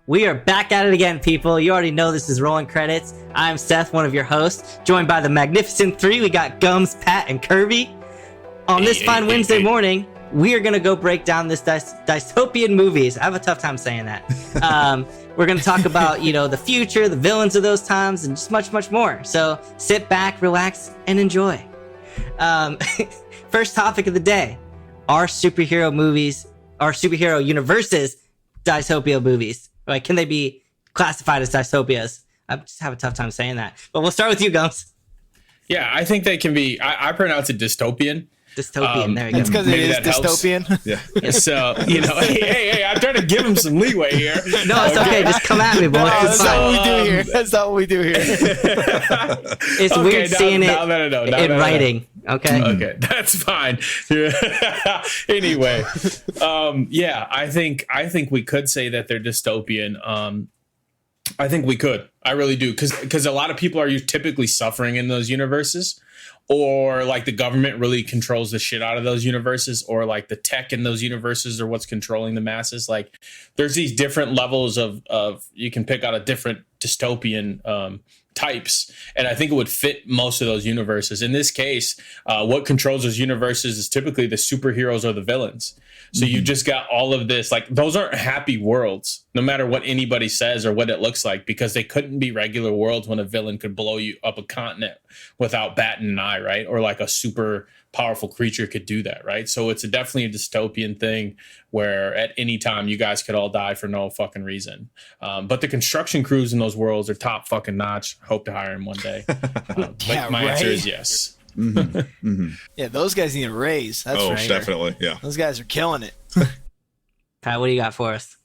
We are back at it again, people. You already know this is Rolling Credits. I'm Seth, one of your hosts, joined by the Magnificent Three. We got Gums, Pat, and Kirby. On this fine Wednesday morning, we are going to go break down this dystopian movies. I have a tough time saying that. We're going to talk about, the future, the villains of those times, and just much, much more. So sit back, relax, and enjoy. First topic of the day. Are superhero universes dystopia movies? Like, can they be classified as dystopias? I just have a tough time saying that. But we'll start with you, Gums. Yeah, I think they can be. I pronounce it dystopian. Dystopian, there you go. It's because it is dystopian. Yeah. So, hey, I'm trying to give him some leeway here. No, it's okay. Just come at me, boy. That's not what we do here. That's not what we do here. It's okay, weird seeing it in writing. Okay. Okay, that's fine. Anyway, I think we could say that they're dystopian. I think we could. I really do, because a lot of people are typically suffering in those universes, or like the government really controls the shit out of those universes, or like the tech in those universes are what's controlling the masses. Like, there's these different levels of you can pick out a different dystopian types, and I think it would fit most of those universes. In this case, what controls those universes is typically the superheroes or the villains. So you just got all of this, like, those aren't happy worlds, no matter what anybody says or what it looks like, because they couldn't be regular worlds when a villain could blow you up a continent without batting an eye, right? Or like a super powerful creature could do that, right? So it's definitely a dystopian thing where at any time you guys could all die for no fucking reason. But the construction crews in those worlds are top fucking notch. Hope to hire him one day. But my answer is yes. Mm-hmm. Mm-hmm. Yeah, those guys need a raise. That's right. Oh, definitely. Yeah. Those guys are killing it. Pat, what do you got for us?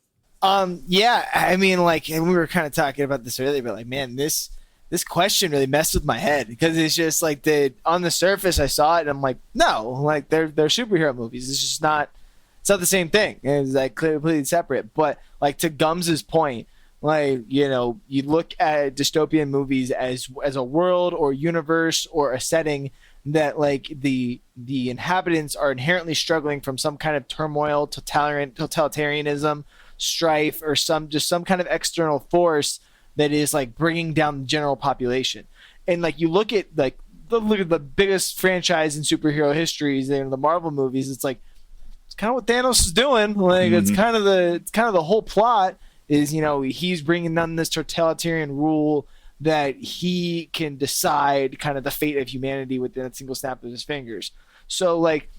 Yeah, I mean, like, and we were kind of talking about this earlier, but like, man, this question really messed with my head, because it's just like on the surface I saw it and I'm like, no, like they're superhero movies. It's just not the same thing. It's like completely separate. But like, to Gums's point, like, you look at dystopian movies as a world or universe or a setting that like the inhabitants are inherently struggling from some kind of turmoil, totalitarianism, strife, or some kind of external force that is like bringing down the general population. And like, you look at the biggest franchise in superhero history, the Marvel movies. It's like, it's kind of what Thanos is doing. Like, it's kind of the whole plot is, he's bringing down this totalitarian rule that he can decide kind of the fate of humanity within a single snap of his fingers. So like,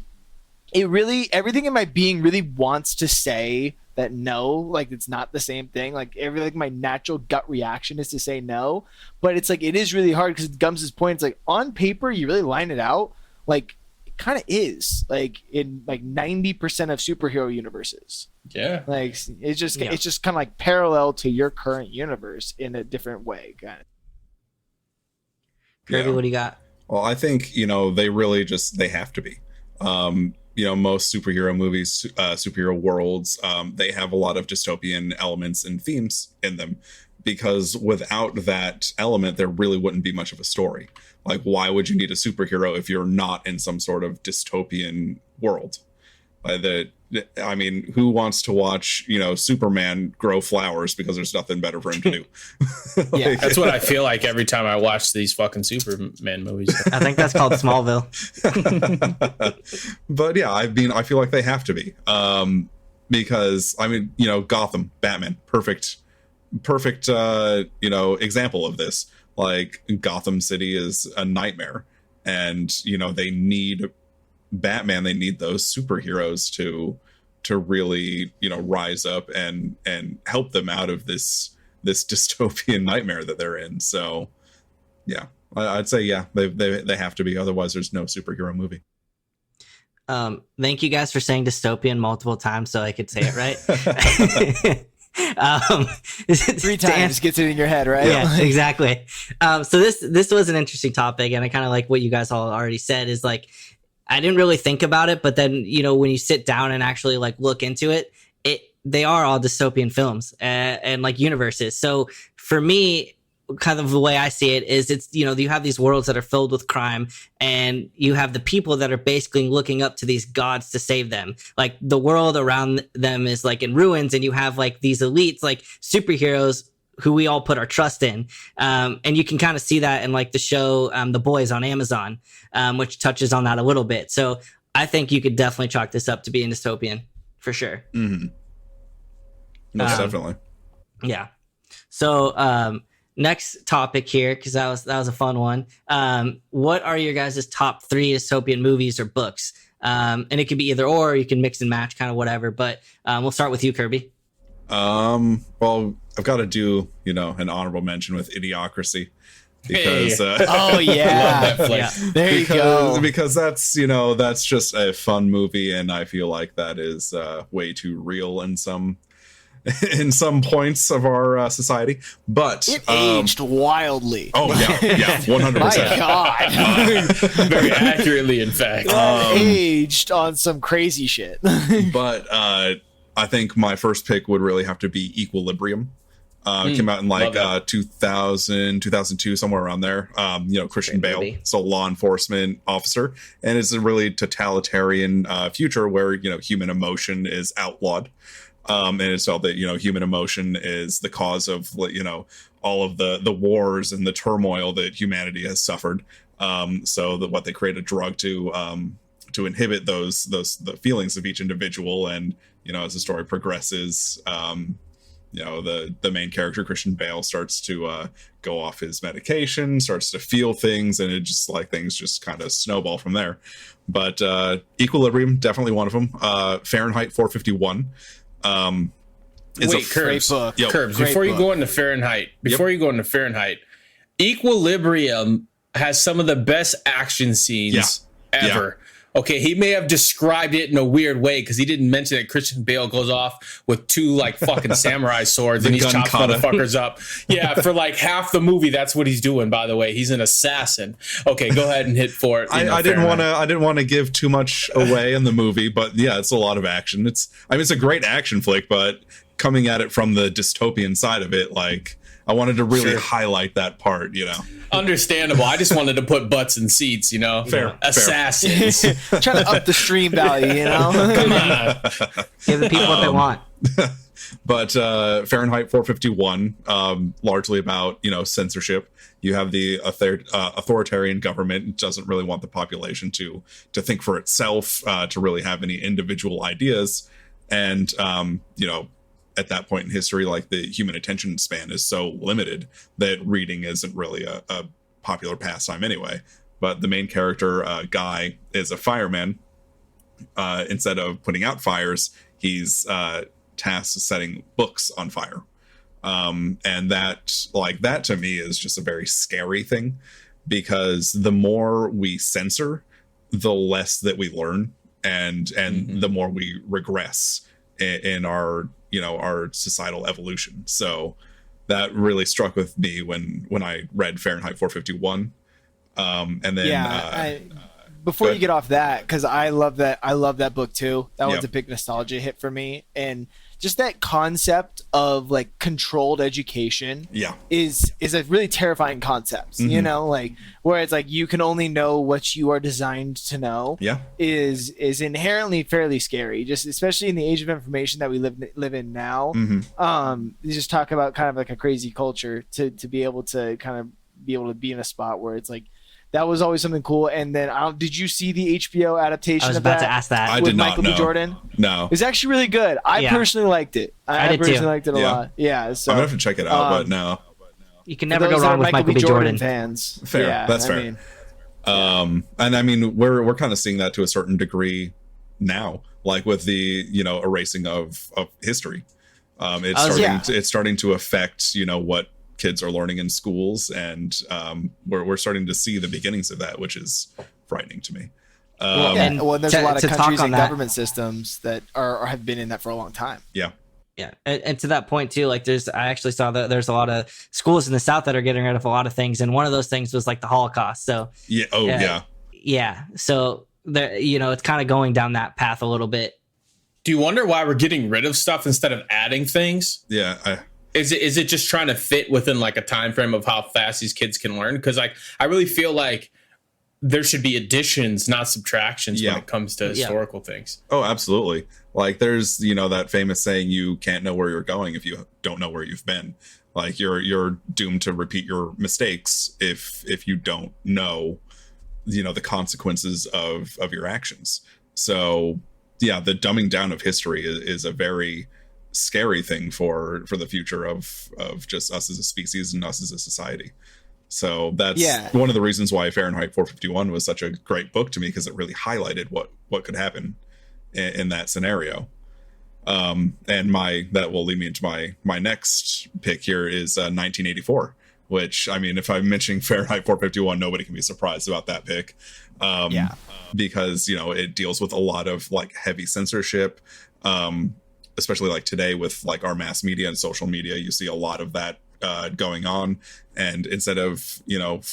everything in my being really wants to say that no, like, it's not the same thing. Like, my natural gut reaction is to say no, but it's like, it is really hard, because Gums' point, it's like, on paper you really line it out, like, it kind of is like in like 90% of superhero universes. Yeah, like it's just kind of like parallel to your current universe in a different way, kind of. Kirby, what do you got? Well, I think they really they have to be. Most superhero movies, superhero worlds, they have a lot of dystopian elements and themes in them, because without that element, there really wouldn't be much of a story. Like, why would you need a superhero if you're not in some sort of dystopian world? Who wants to watch, Superman grow flowers because there's nothing better for him to do? Yeah, that's what I feel like every time I watch these fucking Superman movies. I think that's called Smallville. But yeah, I feel like they have to be, because Gotham, Batman, perfect, example of this. Like, Gotham City is a nightmare, and they need Batman. They need those superheroes to really rise up and help them out of this dystopian nightmare that they're in. So yeah, I'd say they have to be, otherwise there's no superhero movie. Thank you guys for saying dystopian multiple times so I could say it right. 3 times gets it in your head, right? Yeah, exactly. So this was an interesting topic, and I kind of like what you guys all already said. Is like, I didn't really think about it, but then when you sit down and actually like look into it, they are all dystopian films and like universes. So for me, kind of the way I see it is it's, you know, you have these worlds that are filled with crime and you have the people that are basically looking up to these gods to save them. Like the world around them is like in ruins and you have like these elites, like superheroes who we all put our trust in. And you can kind of see that in like the show, The Boys on Amazon, which touches on that a little bit. So I think you could definitely chalk this up to being dystopian for sure. Mm-hmm. Most definitely. Yeah. So, next topic here, because that was a fun one. What are your guys' top 3 dystopian movies or books? And it could be either or, you can mix and match, kind of whatever. But we'll start with you, Kirby. Well, I've got to do, you know, an honorable mention with Idiocracy. Because oh yeah, there you go. Because that's, you know, that's just a fun movie, and I feel like that is way too real in some points of our society. But it aged wildly. Oh yeah, 100%. My God, very accurately, in fact. Aged on some crazy shit. But I think my first pick would really have to be Equilibrium. Came out in like 2000, 2002, somewhere around there. You know, Christian Bale, so law enforcement officer, and it's a really totalitarian future where, you know, human emotion is outlawed. And it's felt that, you know, human emotion is the cause of, you know, all of the wars and the turmoil that humanity has suffered. So that what they create a drug to inhibit the feelings of each individual. And, you know, as the story progresses, you know, the main character, Christian Bale, starts to go off his medication, starts to feel things, and it just like things just kind of snowball from there. But Equilibrium, definitely one of them. Fahrenheit 451. Wait, Curbs, before you go into Fahrenheit, Equilibrium has some of the best action scenes ever. Okay, he may have described it in a weird way because he didn't mention that Christian Bale goes off with 2 like fucking samurai swards and he's chopping motherfuckers up. Yeah, for like half the movie, that's what he's doing. By the way, he's an assassin. Okay, go ahead and hit for it. I didn't want to give too much away in the movie, but yeah, it's a lot of action. It's a great action flick, but coming at it from the dystopian side of it, like I wanted to really highlight that part, you know. Understandable. I just wanted to put butts in seats, you know. Fair. Assassins. Trying to up the stream value, you know. Come on. Give the people what they want. But Fahrenheit 451, largely about, you know, censorship. You have the authoritarian government. It doesn't really want the population to think for itself, to really have any individual ideas. And, you know, at that point in history, like the human attention span is so limited that reading isn't really a popular pastime anyway. But the main character, Guy, is a fireman. Instead of putting out fires, he's tasked with setting books on fire. And that to me is just a very scary thing, because the more we censor, the less that we learn, and the more we regress in our, you know, our societal evolution. So that really struck with me when I read Fahrenheit 451. And then before you get off that, because I love that book too. That was a big nostalgia hit for me, and just that concept of like controlled education is a really terrifying concept. Mm-hmm. You know, like where it's like you can only know what you are designed to know. Is inherently fairly scary, just especially in the age of information that we live in now. Mm-hmm. You just talk about kind of like a crazy culture to be able to be in a spot where it's like. That was always something cool. And then, did you see the HBO adaptation of that? I was about to ask that. I did not Michael B. Jordan? No. It's actually really good. I personally liked it. I personally liked it a lot. Yeah. So I'm going to have to check it out, but no. You can never go wrong with Michael B. Jordan fans. Fair. Yeah, that's fair. And I mean, we're kind of seeing that to a certain degree now, like with the, you know, erasing of history. It's starting to affect, you know, what kids are learning in schools, and we're starting to see the beginnings of that, which is frightening to me. There's a lot of countries and government systems that have been in that for a long time. Yeah, and to that point too, like I actually saw that there's a lot of schools in the South that are getting rid of a lot of things, and one of those things was like the Holocaust. So so there, you know, it's kind of going down that path a little bit. Do you wonder why we're getting rid of stuff instead of adding things? Yeah, Is it just trying to fit within like a time frame of how fast these kids can learn? Because like I really feel like there should be additions, not subtractions, when it comes to historical things. Oh, absolutely. Like there's, that famous saying, you can't know where you're going if you don't know where you've been. Like you're doomed to repeat your mistakes if you don't know, the consequences of your actions. So yeah, the dumbing down of history is a very scary thing for the future of just us as a species and us as a society. So that's one of the reasons why Fahrenheit 451 was such a great book to me, because it really highlighted what could happen in that scenario. And that will lead me into my next pick here is 1984, which, I mean, if I'm mentioning Fahrenheit 451, nobody can be surprised about that pick. Because it deals with a lot of like heavy censorship, especially like today with like our mass media and social media. You see a lot of that going on, and instead of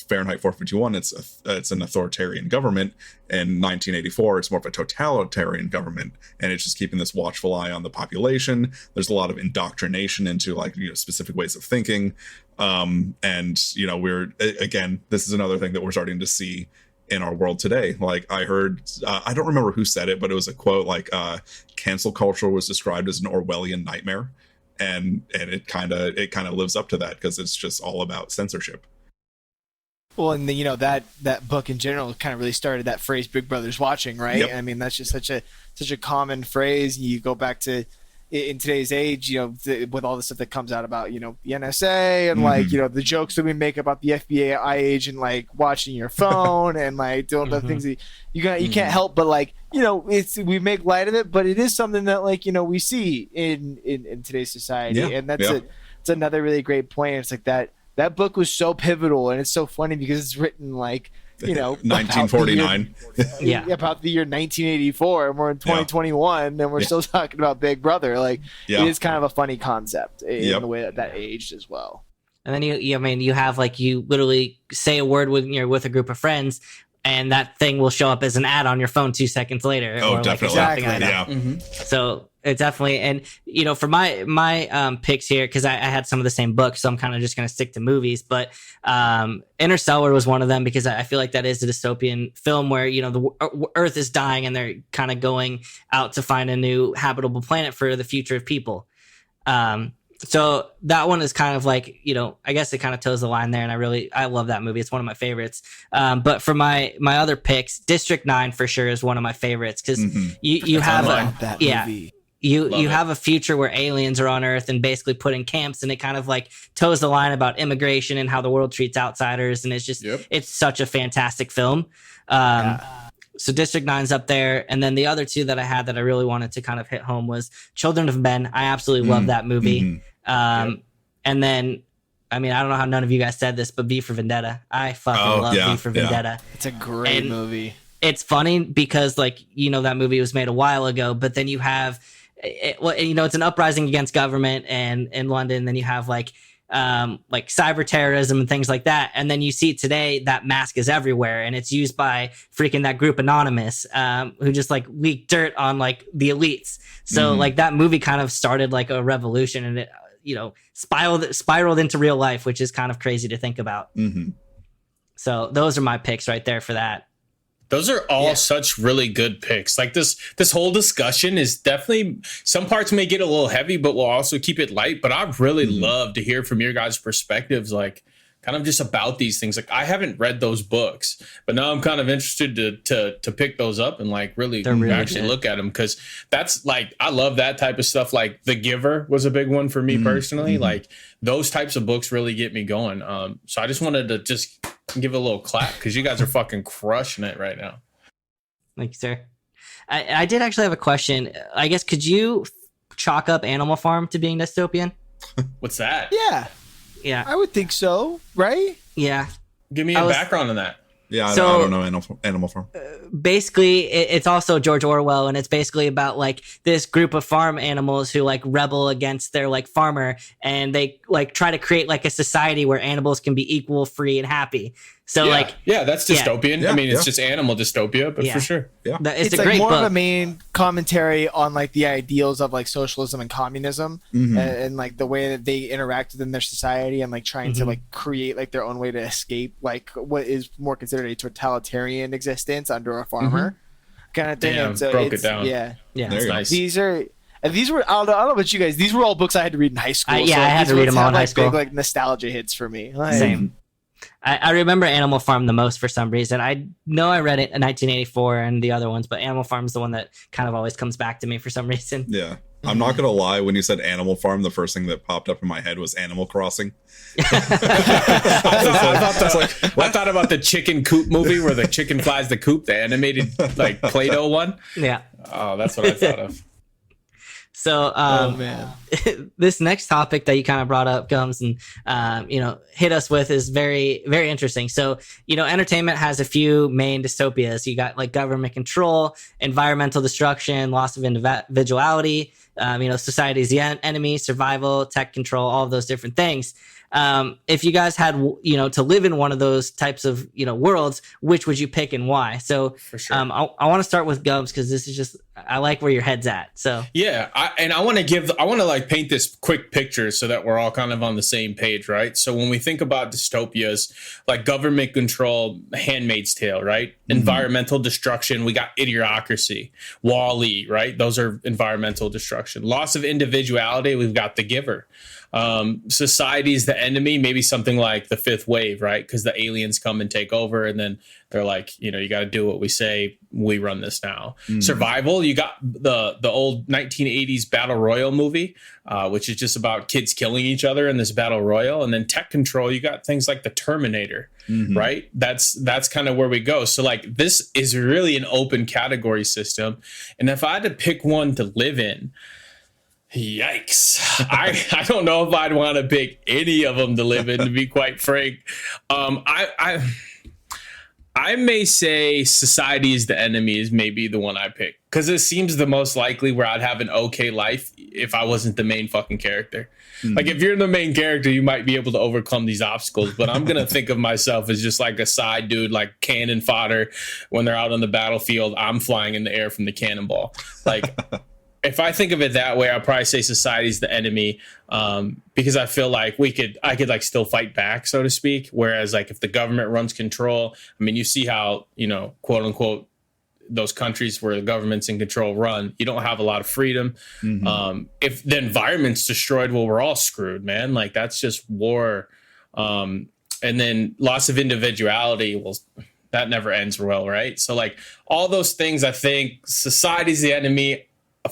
Fahrenheit 451, it's an authoritarian government. In 1984, it's more of a totalitarian government, and it's just keeping this watchful eye on the population. There's a lot of indoctrination into like specific ways of thinking, and we're again, this is another thing that we're starting to see in our world today. Like I heard, I don't remember who said it, but it was a quote like, cancel culture was described as an Orwellian nightmare. And it kind of lives up to that, because it's just all about censorship. Well, and that book in general kind of really started that phrase "Big Brother's watching," right? Yep. I mean, that's just such a common phrase. You go back to in today's age, with all the stuff that comes out about the NSA and like the jokes that we make about the FBI agent like watching your phone and like doing the things that you can't help but like we make light of it, but it is something that like we see in today's society, and it's another really great point. It's like that book was so pivotal, and it's so funny because it's written like 1949 about the year 1984, and we're in 2021 and we're still talking about Big Brother. Like it is kind of a funny concept in the way that aged as well. And then you have like, you literally say a word with a group of friends, and that thing will show up as an ad on your phone 2 seconds later. Oh, or definitely. Like Yeah. So it definitely, and for my picks here, because I had some of the same books, so I'm kind of just going to stick to movies. But Interstellar was one of them, because I feel like that is a dystopian film where the Earth is dying and they're kind of going out to find a new habitable planet for the future of people. So that one is kind of like, I guess it kind of toes the line there, and I love that movie. It's one of my favorites. But for my other picks, District 9 for sure is one of my favorites, because you have that movie. You have a future where aliens are on Earth and basically put in camps, and it kind of like toes the line about immigration and how the world treats outsiders, and it's just it's such a fantastic film. So District 9's up there, and then the other two that I had that I really wanted to kind of hit home was Children of Men. I absolutely love that movie. And then, I mean, I don't know how none of you guys said this, but V for Vendetta. I fucking love V for Vendetta. It's a great movie. It's funny because, like, that movie was made a while ago, but then you have, it's an uprising against government and in London. Then you have like cyber terrorism and things like that. And then you see today that mask is everywhere, and it's used by freaking that group Anonymous, who just like leak dirt on like the elites. So like that movie kind of started like a revolution, and it, spiraled into real life, which is kind of crazy to think about. So those are my picks right there for that. Those are all such really good picks. Like this whole discussion is definitely, some parts may get a little heavy, but we'll also keep it light. But I'd really love to hear from your guys' perspectives, like kind of just about these things. Like I haven't read those books, but now I'm kind of interested to pick those up and like really actually look at them, because that's like, I love that type of stuff. Like The Giver was a big one for me personally. Like those types of books really get me going. So I just wanted to just give a little clap, because you guys are fucking crushing it right now. Thank you, sir. I did actually have a question. I guess, could you chalk up Animal Farm to being dystopian? What's that? Yeah, I would think so, right? Yeah. Give me a background on that. Yeah, I don't know Animal Farm. Basically, it's also George Orwell, and it's basically about like this group of farm animals who like rebel against their like farmer, and they like try to create like a society where animals can be equal, free, and happy. So yeah. like, yeah, that's dystopian. Yeah, I mean, it's yeah. just animal dystopia, but Yeah. for sure. Yeah. it's a like great more book. of a main commentary on like the ideals of like socialism and communism and like the way that they interact within their society and like trying to like create like their own way to escape like what is more considered a totalitarian existence under a farmer kind of thing. Damn, And so broke it it's- down. Yeah. Yeah. There you go. Nice. These are. And these were I don't know about you guys. These were all books I had to read in high school. I had these to read ones them all have, in high like, school. Big, like nostalgia hits for me. Like, Same. I remember Animal Farm the most for some reason. I know I read it in 1984 and the other ones, but Animal Farm is the one that kind of always comes back to me for some reason. Yeah. I'm not gonna lie, when you said Animal Farm, the first thing that popped up in my head was Animal Crossing. I thought about the chicken coop movie where the chicken flies the coop, the animated like Play-Doh one. Yeah. Oh, that's what I thought of. So oh man. this next topic that you kind of brought up, Gums, and hit us with is very, very interesting. So, entertainment has a few main dystopias. You got like government control, environmental destruction, loss of individuality, society's the enemy, survival, tech control, all of those different things. If you guys had, to live in one of those types of, worlds, which would you pick and why? So For sure. I want to start with Gums because this is just, I like where your head's at. So Yeah, I want to like paint this quick picture so that we're all kind of on the same page, right? So when we think about dystopias, like government control, Handmaid's Tale, right? Environmental destruction, we got Idiocracy, Wall-E, right? Those are environmental destruction. Loss of individuality, we've got The Giver. Society's the enemy, maybe something like The Fifth Wave, right? Because the aliens come and take over, and then they're like, you got to do what we say. We run this now. Survival, you got the old 1980s Battle Royale movie, which is just about kids killing each other in this Battle Royale. And then tech control, you got things like the Terminator, right? That's kind of where we go. So like this is really an open category system. And if I had to pick one to live in, yikes. I don't know if I'd want to pick any of them to live in, to be quite frank. I may say society is the enemy is maybe the one I pick because it seems the most likely where I'd have an okay life if I wasn't the main fucking character. Like if you're the main character, you might be able to overcome these obstacles, but I'm going to think of myself as just like a side dude, like cannon fodder. When they're out on the battlefield, I'm flying in the air from the cannonball. Like if I think of it that way, I'll probably say society's the enemy, because I feel like I could like still fight back, so to speak. Whereas like if the government runs control, I mean, you see how, quote unquote, those countries where the government's in control run, you don't have a lot of freedom. If the environment's destroyed, well, we're all screwed, man. Like that's just war. And then loss of individuality, well, that never ends well, right? So like all those things, I think society's the enemy.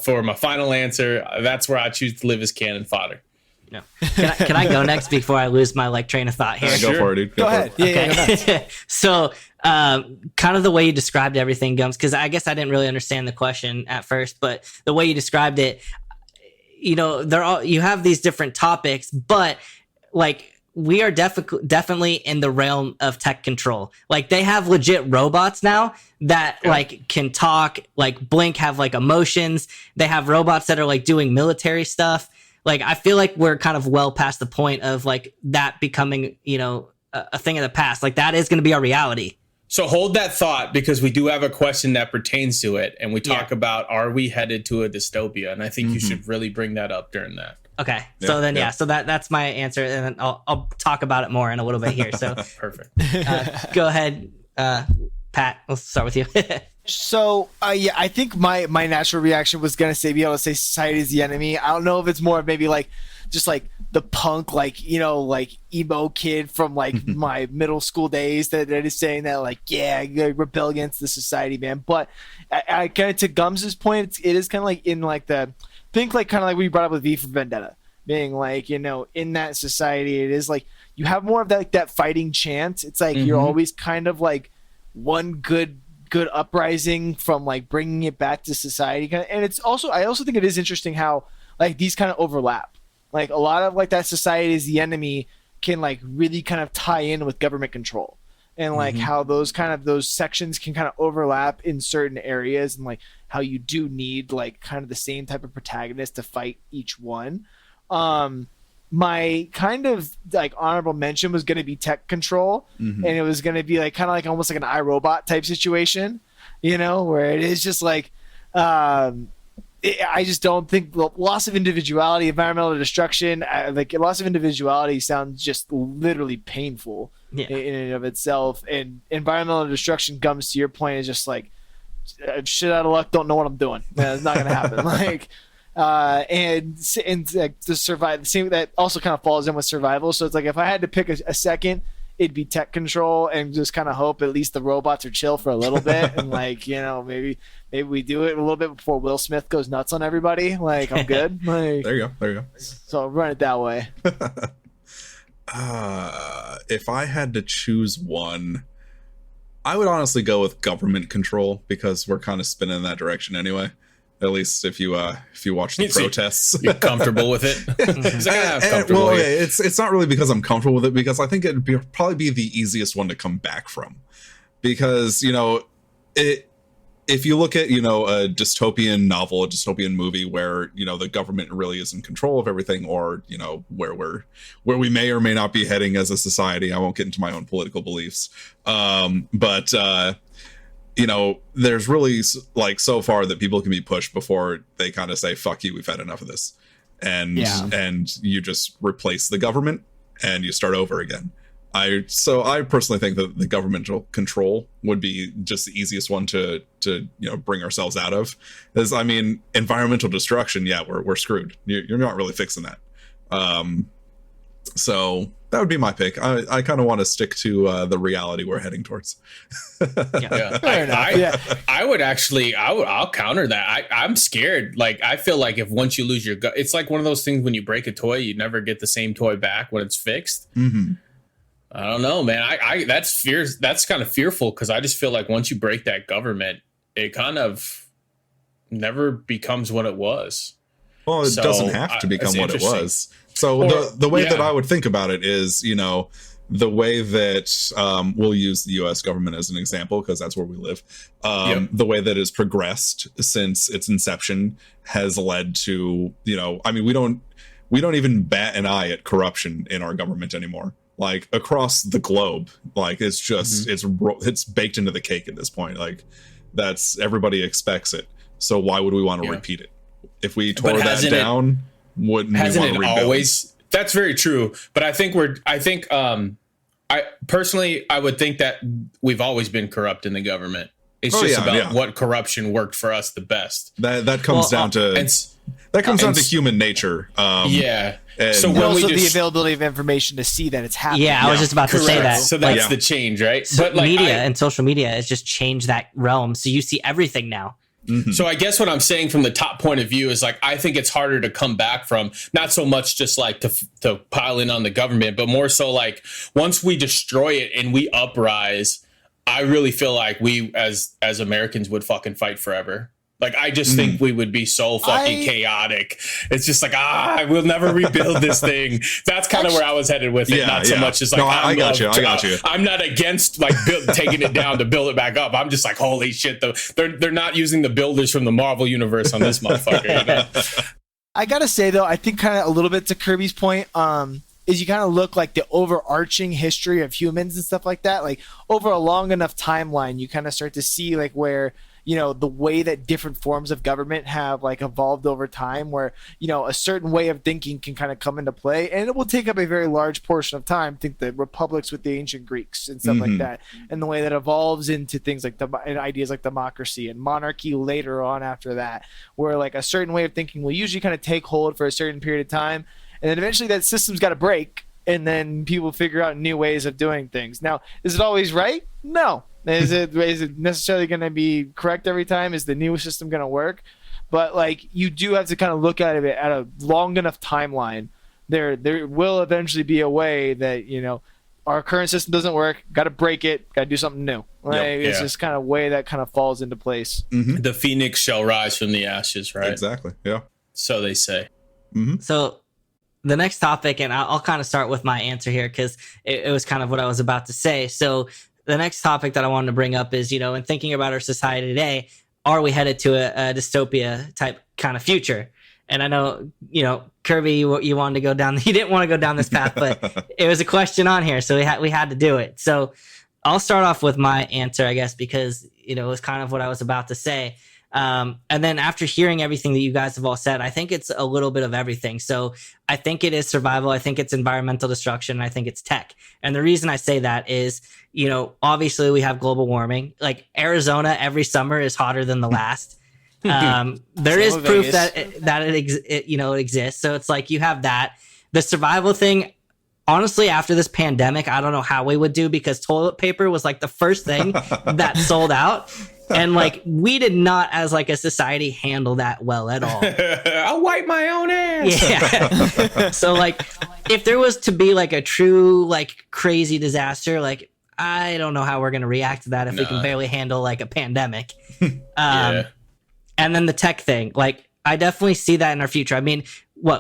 For my final answer, that's where I choose to live as cannon fodder. No. Can I go next before I lose my train of thought here? Go for it, dude. Go ahead. Okay. So, kind of the way you described everything, Gums, because I guess I didn't really understand the question at first, but the way you described it, you have these different topics, but like we are definitely in the realm of tech control. Like they have legit robots now that like can talk, like blink, have like emotions. They have robots that are like doing military stuff. Like I feel like we're kind of well past the point of like that becoming, a thing of the past. Like that is going to be our reality. So hold that thought because we do have a question that pertains to it. And we talk about, are we headed to a dystopia? And I think you should really bring that up during that. Okay. So so that's my answer. And then I'll talk about it more in a little bit here. So Perfect. Go ahead, Pat. Let's start with you. So I think my natural reaction was gonna be able to say society is the enemy. I don't know if it's more of maybe like just like the punk like emo kid from like my middle school days that is saying that like rebel against the society, man. But I kind of to Gums's point, it is kind of like in like the think like kind of like what you brought up with V for Vendetta, being like in that society it is like you have more of that like that fighting chant. It's like you're always kind of like one good uprising from like bringing it back to society, and it's also I also think it is interesting how like these kind of overlap. Like a lot of like that society is the enemy can like really kind of tie in with government control, and like how those sections can kind of overlap in certain areas, and like how you do need like kind of the same type of protagonist to fight each one. my kind of like honorable mention was going to be tech control, and it was going to be like kind of like almost like an iRobot type situation, where it is just like I just don't think loss of individuality, environmental destruction, like loss of individuality sounds just literally painful in and of itself, and environmental destruction comes to your point is just like shit out of luck, don't know what I'm doing. It's not going to happen. Like. And to survive, the same that also kind of falls in with survival. So it's like if I had to pick a second, it'd be tech control, and just kind of hope at least the robots are chill for a little bit, and like maybe we do it a little bit before Will Smith goes nuts on everybody. Like I'm good. Like, there you go. So I'll run it that way. If I had to choose one, I would honestly go with government control, because we're kind of spinning in that direction anyway. At least if you watch the protests, you're comfortable with it. It's not really because I'm comfortable with it, because I think it'd probably be the easiest one to come back from, because if you look at a dystopian novel, a dystopian movie where the government really is in control of everything, or where we may or may not be heading as a society. I won't get into my own political beliefs, but there's really like so far that people can be pushed before they kind of say, fuck you, we've had enough of this. And you just replace the government and you start over again. I personally think that the governmental control would be just the easiest one to bring ourselves out of. As I mean, environmental destruction, we're screwed. You're not really fixing that. So that would be my pick. I kind of want to stick to the reality we're heading towards. I'll counter that. I'm scared. Like, I feel like if once you lose your it's like one of those things when you break a toy, you never get the same toy back when it's fixed. Mm-hmm. I don't know, man. That's kind of fearful, because I just feel like once you break that government, it kind of never becomes what it was. Well, it doesn't have to become what it was. So the way that I would think about it is, the way that we'll use the U.S. government as an example, because that's where we live. The way that it's progressed since its inception has led to, we don't even bat an eye at corruption in our government anymore. Like across the globe, like it's just it's baked into the cake at this point. Like that's everybody expects it. So why would we want to repeat it? If we tore that down, wouldn't we want to rebuild? Always? That's very true. But I personally would think that we've always been corrupt in the government. It's about what corruption worked for us the best. That comes down to human nature. So when also the availability of information to see that it's happening. Yeah, I was just about to say that. So that's the change, right? So but media and social media has just changed that realm. So you see everything now. Mm-hmm. So I guess what I'm saying from the top point of view is like, I think it's harder to come back from, not so much just like to pile in on the government, but more so like once we destroy it and we uprise, I really feel like we as Americans would fucking fight forever. Like, I just think we would be so fucking chaotic. It's just like, we'll never rebuild this thing. That's kind of where I was headed with it. Not so much as like, I got you. I'm not against like taking it down to build it back up. I'm just like, holy shit, they're not using the builders from the Marvel universe on this motherfucker. I gotta say though, I think kind of a little bit to Kirby's point, is you kind of look like the overarching history of humans and stuff like that. Like over a long enough timeline, you kind of start to see like where, the way that different forms of government have like evolved over time, where, a certain way of thinking can kind of come into play, and it will take up a very large portion of time. Think the republics with the ancient Greeks and stuff like that, and the way that evolves into things like ideas like democracy and monarchy later on after that, where like a certain way of thinking will usually kind of take hold for a certain period of time. And then eventually that system's got to break, and then people figure out new ways of doing things. Now, is it always right? No. Is it necessarily going to be correct every time? Is the new system going to work? But like, you do have to kind of look at it at a long enough timeline. There will eventually be a way that, our current system doesn't work. Got to break it. Got to do something new. It's just kind of way that kind of falls into place. Mm-hmm. The phoenix shall rise from the ashes, right? Exactly. Yeah. So they say. Mm-hmm. So the next topic, and I'll kind of start with my answer here because it was kind of what I was about to say. So the next topic that I wanted to bring up is, in thinking about our society today, are we headed to a dystopia type kind of future? And I know, Kirby, you wanted to go down, you didn't want to go down this path, but it was a question on here. So we had to do it. So I'll start off with my answer, I guess, because, it was kind of what I was about to say. And then after hearing everything that you guys have all said, I think it's a little bit of everything. So I think it is survival. I think it's environmental destruction. And I think it's tech. And the reason I say that is, obviously we have global warming. Like Arizona every summer is hotter than the last. There is proof that it exists. So it's like you have that. The survival thing, honestly, after this pandemic, I don't know how we would do, because toilet paper was like the first thing that sold out. And like we did not, as like a society, handle that well at all. I'll wipe my own ass. Yeah. So like if there was to be like a true like crazy disaster, like I don't know how we're gonna react to that if we can barely handle like a pandemic. Yeah. And then the tech thing, like I definitely see that in our future. I mean,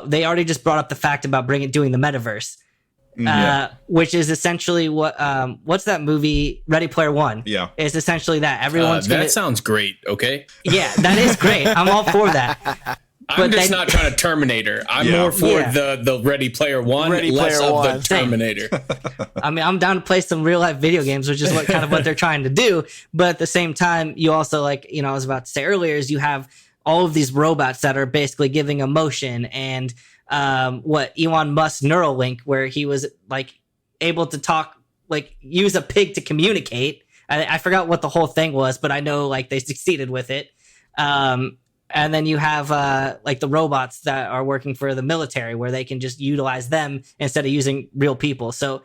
they already just brought up the fact about doing the metaverse. Which is essentially what's that movie Ready Player One? Yeah, it's essentially that. Everyone's that sounds great. Okay, yeah, that is great. I'm all for that. I'm just not trying to Terminator. I'm more for the Ready Player One, less of the Terminator. I mean, I'm down to play some real life video games, which is what they're trying to do. But at the same time, you also I was about to say earlier, is you have all of these robots that are basically giving emotion and what Elon Musk's Neuralink, where he was like able to talk, like use a pig to communicate. I forgot what the whole thing was, but I know like they succeeded with it. And then you have like the robots that are working for the military, where they can just utilize them instead of using real people. So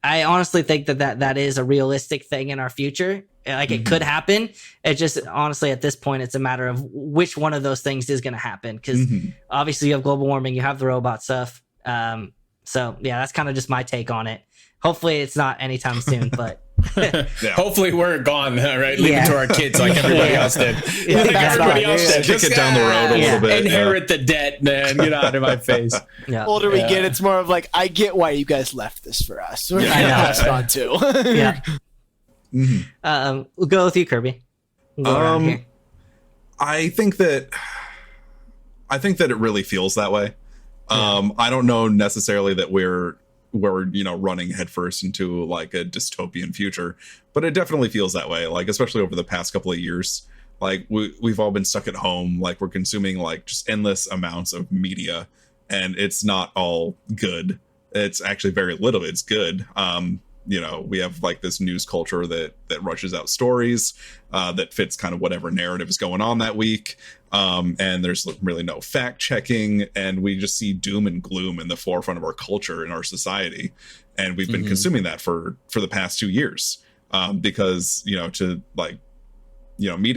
I honestly think that is a realistic thing in our future. Like it could happen. It just honestly at this point, it's a matter of which one of those things is going to happen. Because obviously you have global warming, you have the robot stuff. So yeah, that's kind of just my take on it. Hopefully it's not anytime soon, but hopefully we're gone, right? Leave it to our kids like everybody else did. Like everybody else did. Kick it down the road a little bit. Inherit the debt, man. Get out of my face. Older we get, it's more of like, I get why you guys left this for us. We're pass on too. Yeah. We'll go with you, Kirby. We'll go around here. I think that it really feels that way. I don't know necessarily that we're running headfirst into like a dystopian future, but it definitely feels that way. Like especially over the past couple of years, like we've all been stuck at home, like we're consuming like just endless amounts of media, and it's not all good. It's actually very little. It's good. We have like this news culture that rushes out stories that fits kind of whatever narrative is going on that week. And there's really no fact checking, and we just see doom and gloom in the forefront of our culture and our society. And we've been consuming that for the past 2 years because, media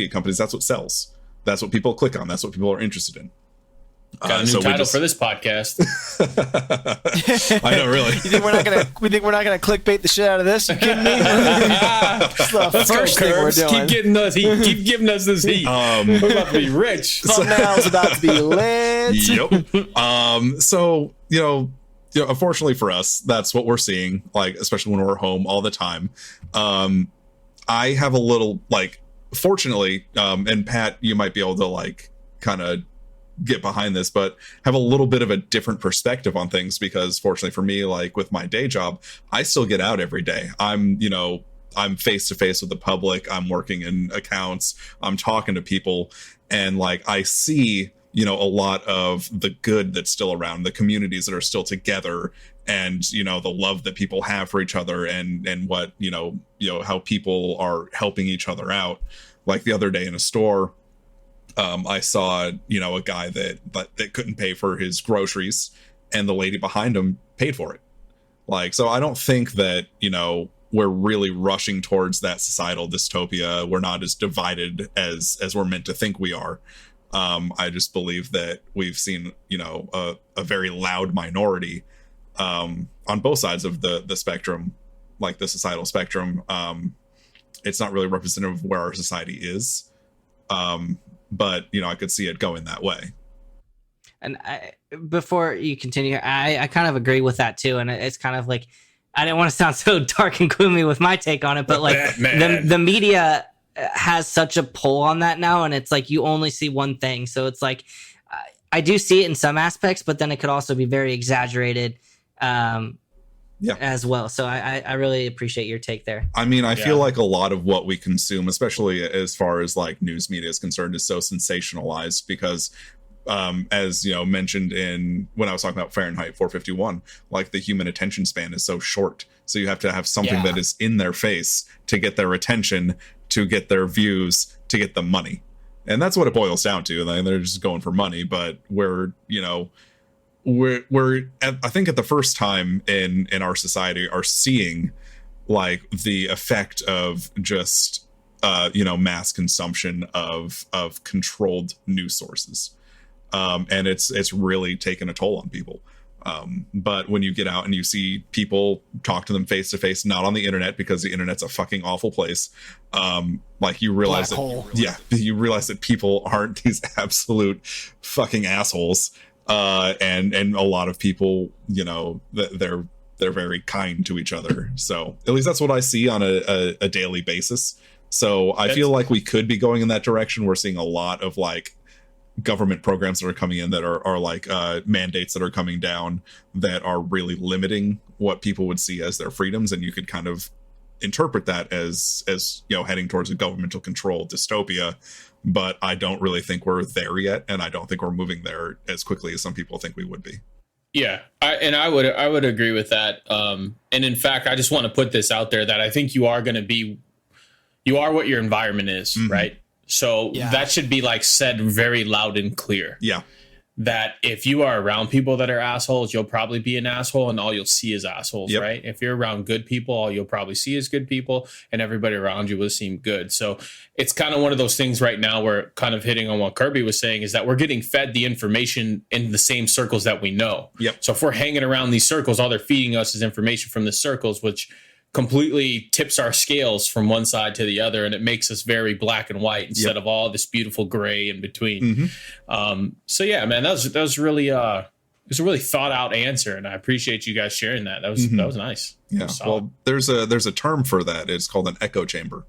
companies, that's what sells. That's what people click on. That's what people are interested in. Got a new title for this podcast. I know, really. You think we're not gonna clickbait the shit out of this? You kidding me? That's the first thing we're doing. Keep getting us heat. Keep giving us this heat. We're about to be rich. Thumbnail's about to be lit. Yep. So unfortunately for us, that's what we're seeing. Like, especially when we're home all the time. I have a little fortunately, and Pat, you might be able to kind of get behind this, but have a little bit of a different perspective on things, because fortunately for me, with my day job, I still get out every day. I'm face to face with the public. I'm working in accounts. I'm talking to people, and I see, a lot of the good that's still around, the communities that are still together, and, the love that people have for each other, and what, how people are helping each other out. Like the other day in a store, I saw, a guy that couldn't pay for his groceries, and the lady behind him paid for it. So I don't think that, we're really rushing towards that societal dystopia. We're not as divided as we're meant to think we are. I just believe that we've seen, a very loud minority on both sides of the spectrum, the societal spectrum. It's not really representative of where our society is. But I could see it going that way. And before you continue, I kind of agree with that too. And it's kind of I didn't want to sound so dark and gloomy with my take on it, but the media has such a pull on that now, and it's you only see one thing. So it's I do see it in some aspects, but then it could also be very exaggerated as well. So I really appreciate your take there. I mean, I feel like a lot of what we consume, especially as far as like news media is concerned, is so sensationalized because as you know, mentioned in when I was talking about Fahrenheit 451, like the human attention span is so short. So you have to have something that is in their face to get their attention, to get their views, to get the money. And that's what it boils down to. And they're just going for money. But we're I think at the first time in our society are seeing like the effect of just mass consumption of controlled news sources. And it's really taken a toll on people. But when you get out and you see people talk to them face to face, not on the internet, because the internet's a fucking awful place. Like you realize you realize that people aren't these absolute fucking assholes. And a lot of people, they're very kind to each other. So at least that's what I see on a daily basis. So I feel like we could be going in that direction. We're seeing a lot of like government programs that are coming in that are like mandates that are coming down that are really limiting what people would see as their freedoms, and you could kind of interpret that as heading towards a governmental control dystopia. But I don't really think we're there yet, and I don't think we're moving there as quickly as some people think we would be. Yeah, I would agree with that. And in fact, I just want to put this out there that I think you are what your environment is, right? So that should be like said very loud and clear. Yeah. That if you are around people that are assholes, you'll probably be an asshole and all you'll see is assholes, right? If you're around good people, all you'll probably see is good people and everybody around you will seem good. So it's kind of one of those things right now where kind of hitting on what Kirby was saying is that we're getting fed the information in the same circles that we know. Yep. So if we're hanging around these circles, all they're feeding us is information from the circles, which completely tips our scales from one side to the other, and it makes us very black and white instead of all this beautiful gray in between. So yeah, man, that was really it was a really thought out answer, and I appreciate you guys sharing that. That was nice. Yeah, well, there's a term for that. It's called an echo chamber,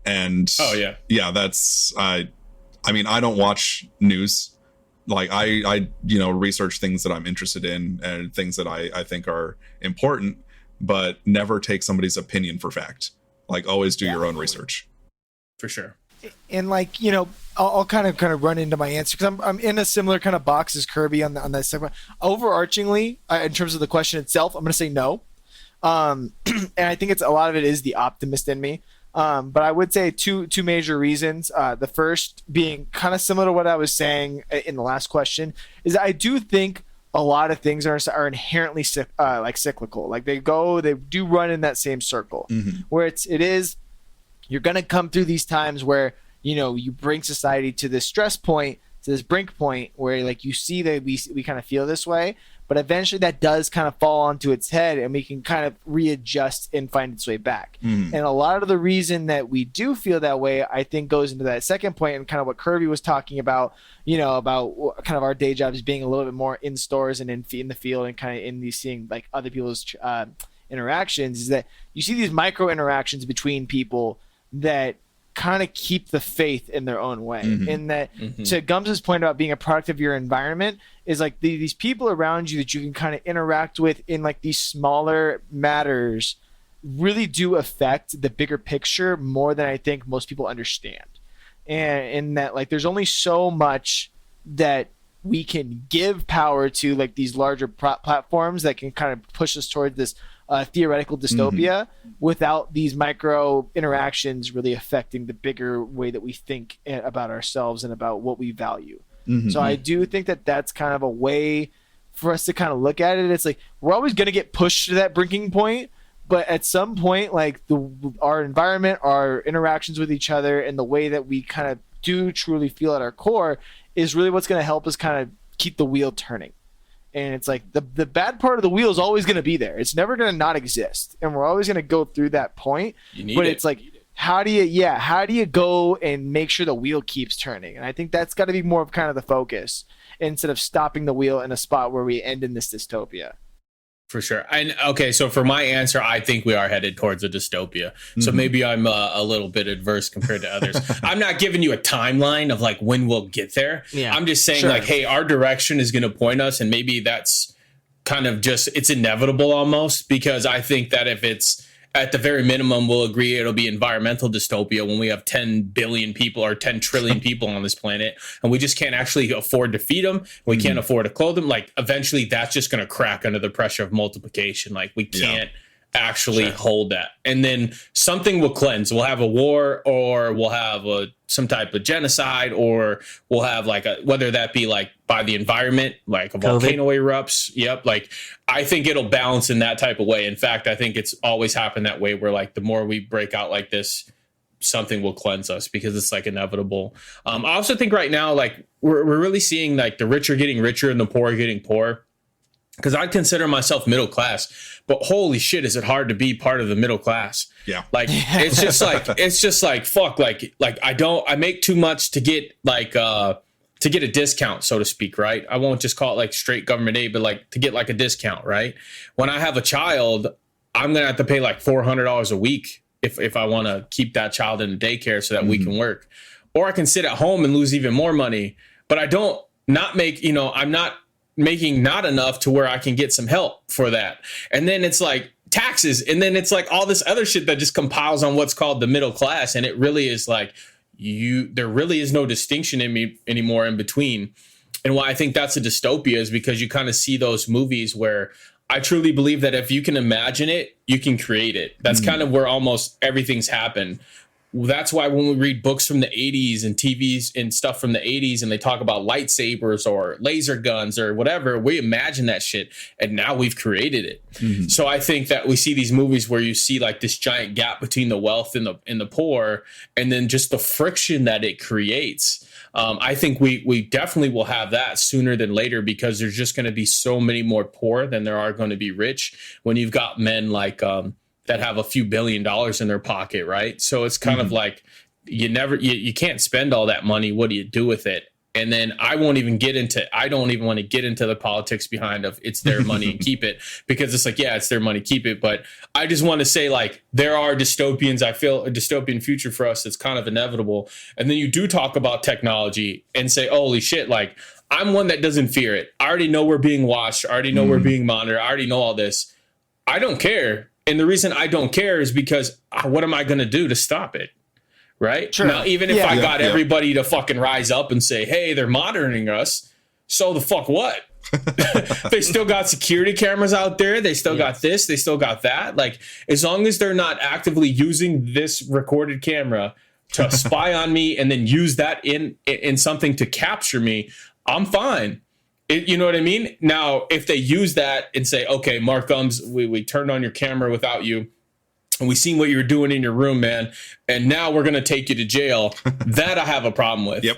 and that's I mean, I don't watch news. Like I research things that I'm interested in and things that I think are important, but never take somebody's opinion for fact. Like always do your own research. For sure. And like, I'll kind of run into my answer because I'm in a similar kind of box as Kirby on that segment. Overarchingly, in terms of the question itself, I'm going to say no. And I think a lot of it is the optimist in me. But I would say two major reasons. The first being kind of similar to what I was saying in the last question is that I do think a lot of things are inherently cyclical. Like they do run in that same circle where you're going to come through these times where, you bring society to this stress point, to this brink point where like you see that we kind of feel this way, but eventually that does kind of fall onto its head and we can kind of readjust and find its way back. And a lot of the reason that we do feel that way, I think goes into that second point and kind of what Kirby was talking about, about kind of our day jobs being a little bit more in stores and in the field and kind of in these seeing like other people's interactions, is that you see these micro interactions between people that kind of keep the faith in their own way. And that to Gums's point about being a product of your environment is like these people around you that you can kind of interact with in like these smaller matters really do affect the bigger picture more than I think most people understand. And in that like there's only so much that we can give power to like these larger platforms that can kind of push us towards this theoretical dystopia without these micro interactions really affecting the bigger way that we think about ourselves and about what we value. So I do think that that's kind of a way for us to kind of look at it. It's like we're always going to get pushed to that breaking point, but at some point, like our environment, our interactions with each other, and the way that we kind of do truly feel at our core is really what's going to help us kind of keep the wheel turning. And it's like the bad part of the wheel is always going to be there. It's never going to not exist. And we're always going to go through that point. It's like, how do you go and make sure the wheel keeps turning? And I think that's got to be more of kind of the focus instead of stopping the wheel in a spot where we end in this dystopia. For sure. And okay, so for my answer, I think we are headed towards a dystopia. So maybe I'm a little bit adverse compared to others. I'm not giving you a timeline of like when we'll get there. Yeah. I'm just saying like, hey, our direction is going to point us, and maybe that's kind of just, it's inevitable almost, because I think that if it's at the very minimum, we'll agree it'll be environmental dystopia when we have 10 billion people or 10 trillion people on this planet, and we just can't actually afford to feed them. We can't afford to clothe them. Like eventually that's just going to crack under the pressure of multiplication. Like we can't actually hold that. And then something will cleanse. We'll have a war, or we'll have some type of genocide, or we'll have like whether that be like by the environment, like a volcano erupts. Yep. Like I think it'll balance in that type of way. In fact, I think it's always happened that way, where like the more we break out like this, something will cleanse us, because it's like inevitable. I also think right now, like we're really seeing like the rich are getting richer and the poor are getting poorer. Because I consider myself middle class, but holy shit, is it hard to be part of the middle class? Yeah. Like it's just like fuck, like I make too much to get like to get a discount, so to speak, right? I won't just call it like straight government aid, but like to get like a discount, right? When I have a child, I'm gonna have to pay like $400 a week if I want to keep that child in a daycare so that we can work, or I can sit at home and lose even more money. But I don't not make, I'm not making not enough to where I can get some help for that. And then it's like taxes. And then it's like all this other shit that just compiles on what's called the middle class. And it really is like there really is no distinction in me anymore in between. And why I think that's a dystopia is because you kind of see those movies where I truly believe that if you can imagine it, you can create it. That's kind of where almost everything's happened. That's why when we read books from the 80s and TVs and stuff from the 80s, and they talk about lightsabers or laser guns or whatever, we imagine that shit, and now we've created it. So I think that we see these movies where you see like this giant gap between the wealth and the poor, and then just the friction that it creates. I think we definitely will have that sooner than later, because there's just going to be so many more poor than there are going to be rich when you've got men like that have a few $1 billion in their pocket, right? So it's kind of like you can't spend all that money. What do you do with it? And then I don't even want to get into the politics behind of it's their money and keep it, because it's like, yeah, it's their money, keep it. But I just want to say, like, there are dystopians. I feel a dystopian future for us that's kind of inevitable. And then you do talk about technology and say, holy shit, like I'm one that doesn't fear it. I already know we're being watched. I already know we're being monitored. I already know all this. I don't care. And the reason I don't care is because what am I going to do to stop it? Right. Sure. Now, even if I got everybody to fucking rise up and say, hey, they're monitoring us, so the fuck what? They still got security cameras out there. They still got this. They still got that. Like, as long as they're not actively using this recorded camera to spy on me and then use that in something to capture me, I'm fine. You know what I mean? Now, if they use that and say, okay, Mark Thumbs, we turned on your camera without you, and we seen what you were doing in your room, man, and now we're going to take you to jail, that I have a problem with. Yep.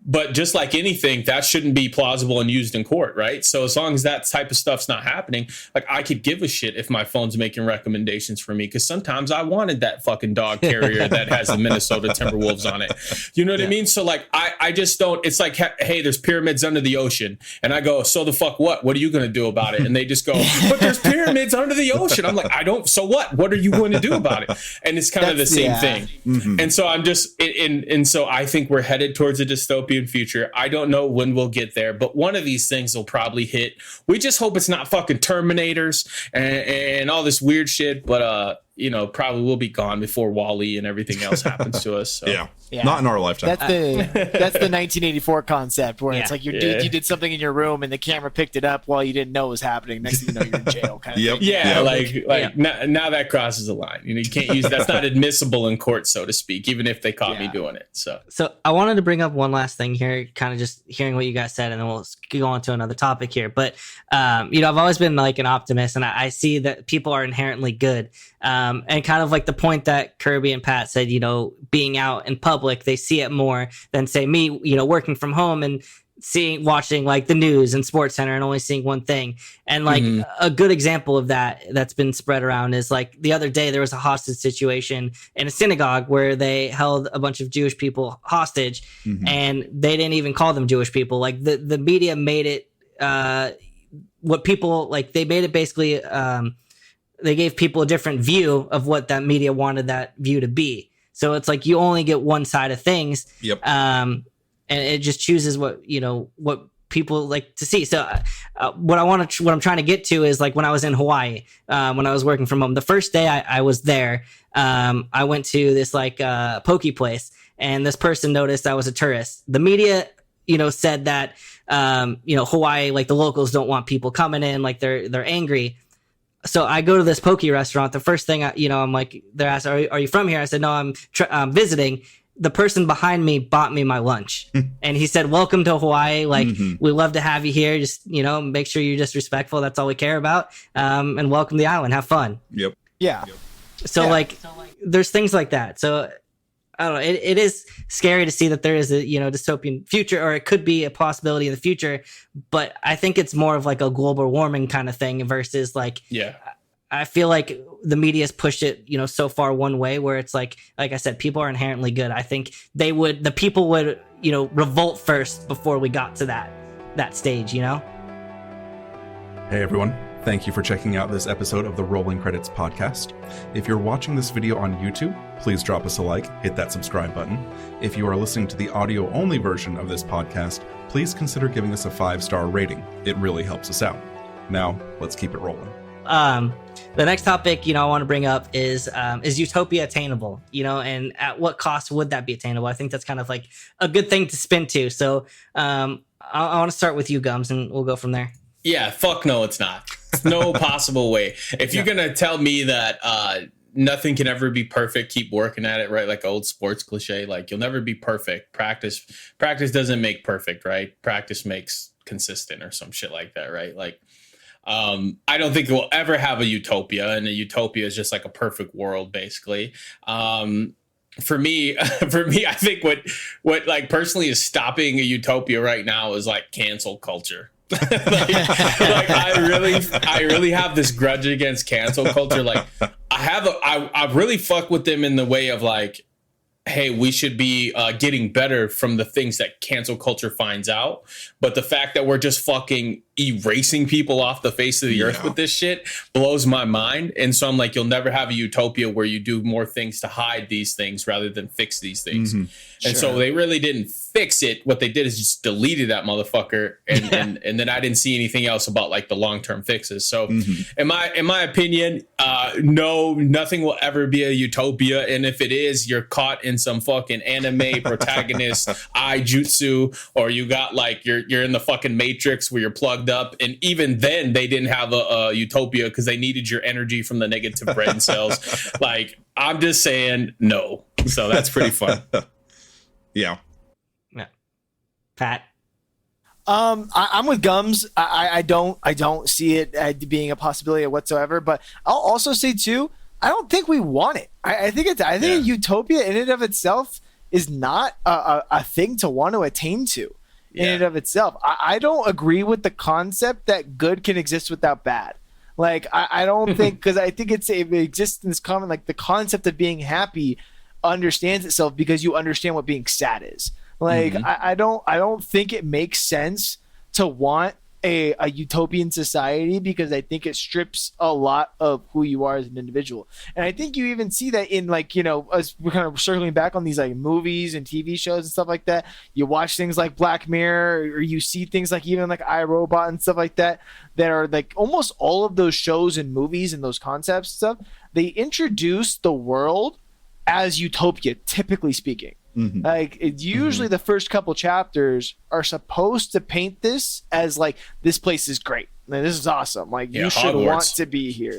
But just like anything, that shouldn't be plausible and used in court, right? So as long as that type of stuff's not happening, like I could give a shit if my phone's making recommendations for me, because sometimes I wanted that fucking dog carrier that has the Minnesota Timberwolves on it. You know what I mean? So like I just don't. It's like, hey, there's pyramids under the ocean, and I go, so the fuck what? What are you going to do about it? And they just go, but there's pyramids under the ocean. I'm like, I don't. So what? What are you going to do about it? And it's kind of the same thing. And so I'm just and so I think we're headed towards a dystopian future. I don't know when we'll get there, but one of these things will probably hit. We just hope it's not fucking Terminators and all this weird shit, but probably we'll be gone before Wall-E and everything else happens to us. So. Yeah, not in our lifetime. That's the 1984 concept where it's like you did something in your room and the camera picked it up while you didn't know it was happening. Next thing you know, you're in jail. Kind of thing. Yeah, now that crosses a line. You can't use that's not admissible in court, so to speak, even if they caught me doing it. So I wanted to bring up one last thing here, kind of just hearing what you guys said, and then we'll go on to another topic here. But I've always been like an optimist, and I see that people are inherently good. And kind of like the point that Kirby and Pat said, being out in public, they see it more than say me, working from home and watching like the news and Sports Center and only seeing one thing. And like a good example of that's been spread around is like the other day there was a hostage situation in a synagogue where they held a bunch of Jewish people hostage, and they didn't even call them Jewish people. Like the media made it what people like, they made it basically, they gave people a different view of what that media wanted that view to be. So it's like you only get one side of things. Yep. And it just chooses what people like to see. So what I'm trying to get to is like when I was in Hawaii, when I was working from home, the first day I was there, I went to this like poke place, and this person noticed I was a tourist. The media, said that, Hawaii, like the locals don't want people coming in, like they're angry. So I go to this poke restaurant. The first thing I'm like, they're asked, are you from here? I said, no, I'm visiting. The person behind me bought me my lunch, and he said, welcome to Hawaii. Like, we love to have you here. Just, make sure you're just respectful. That's all we care about. And welcome to the island. Have fun. Yep. Yeah. So like, there's things like that. So I don't know. It is scary to see that there is a, dystopian future, or it could be a possibility in the future. But I think it's more of like a global warming kind of thing versus like, I feel like the media's pushed it, so far one way where it's like I said, people are inherently good. I think the people would, revolt first before we got to that stage, Hey everyone. Thank you for checking out this episode of the Rolling Credits podcast. If you're watching this video on YouTube, please drop us a like, hit that subscribe button. If you are listening to the audio-only version of this podcast, please consider giving us a 5-star rating. It really helps us out. Now, let's keep it rolling. The next topic, I want to bring up is Utopia attainable? And at what cost would that be attainable? I think that's kind of like a good thing to spin to. So I want to start with you, Gums, and we'll go from there. Yeah, fuck no, it's not. It's no possible way. If you're gonna tell me that nothing can ever be perfect, keep working at it, right? Like old sports cliche, like you'll never be perfect. Practice doesn't make perfect, right? Practice makes consistent or some shit like that, right? Like I don't think we'll ever have a utopia, and a utopia is just like a perfect world, basically. For me, I think what like personally is stopping a utopia right now is like cancel culture. like I really have this grudge against cancel culture. Like I really fuck with them in the way of like, hey, we should be getting better from the things that cancel culture finds out. But the fact that we're just fucking erasing people off the face of the earth with this shit blows my mind. And so I'm like, you'll never have a utopia where you do more things to hide these things rather than fix these things. And so they really didn't fix it. What they did is just deleted that motherfucker. And then I didn't see anything else about like the long-term fixes. So in my opinion, no, nothing will ever be a utopia. And if it is, you're caught in some fucking anime protagonist jutsu, or you got like you're in the fucking Matrix where you're plugged up. And even then they didn't have a utopia because they needed your energy from the negative brain cells. Like, I'm just saying no. So that's pretty fun. Yeah. Pat. I'm with Gums. I don't see it being a possibility whatsoever. But I'll also say too, I don't think we want it. I think a utopia in and of itself is not a thing to want to attain to in and of itself. I don't agree with the concept that good can exist without bad. Like I don't think, because I think it exists in this common, like the concept of being happy understands itself because you understand what being sad is. Like I don't think it makes sense to want a utopian society, because I think it strips a lot of who you are as an individual. And I think you even see that in like, as we're kind of circling back on these like movies and TV shows and stuff like that. You watch things like Black Mirror, or you see things like even like iRobot and stuff like that are like almost all of those shows and movies and those concepts and stuff. They introduce the world as utopia, typically speaking. Like it's usually the first couple chapters are supposed to paint this as like, this place is great, like, this is awesome, like you should Hogwarts. want to be here.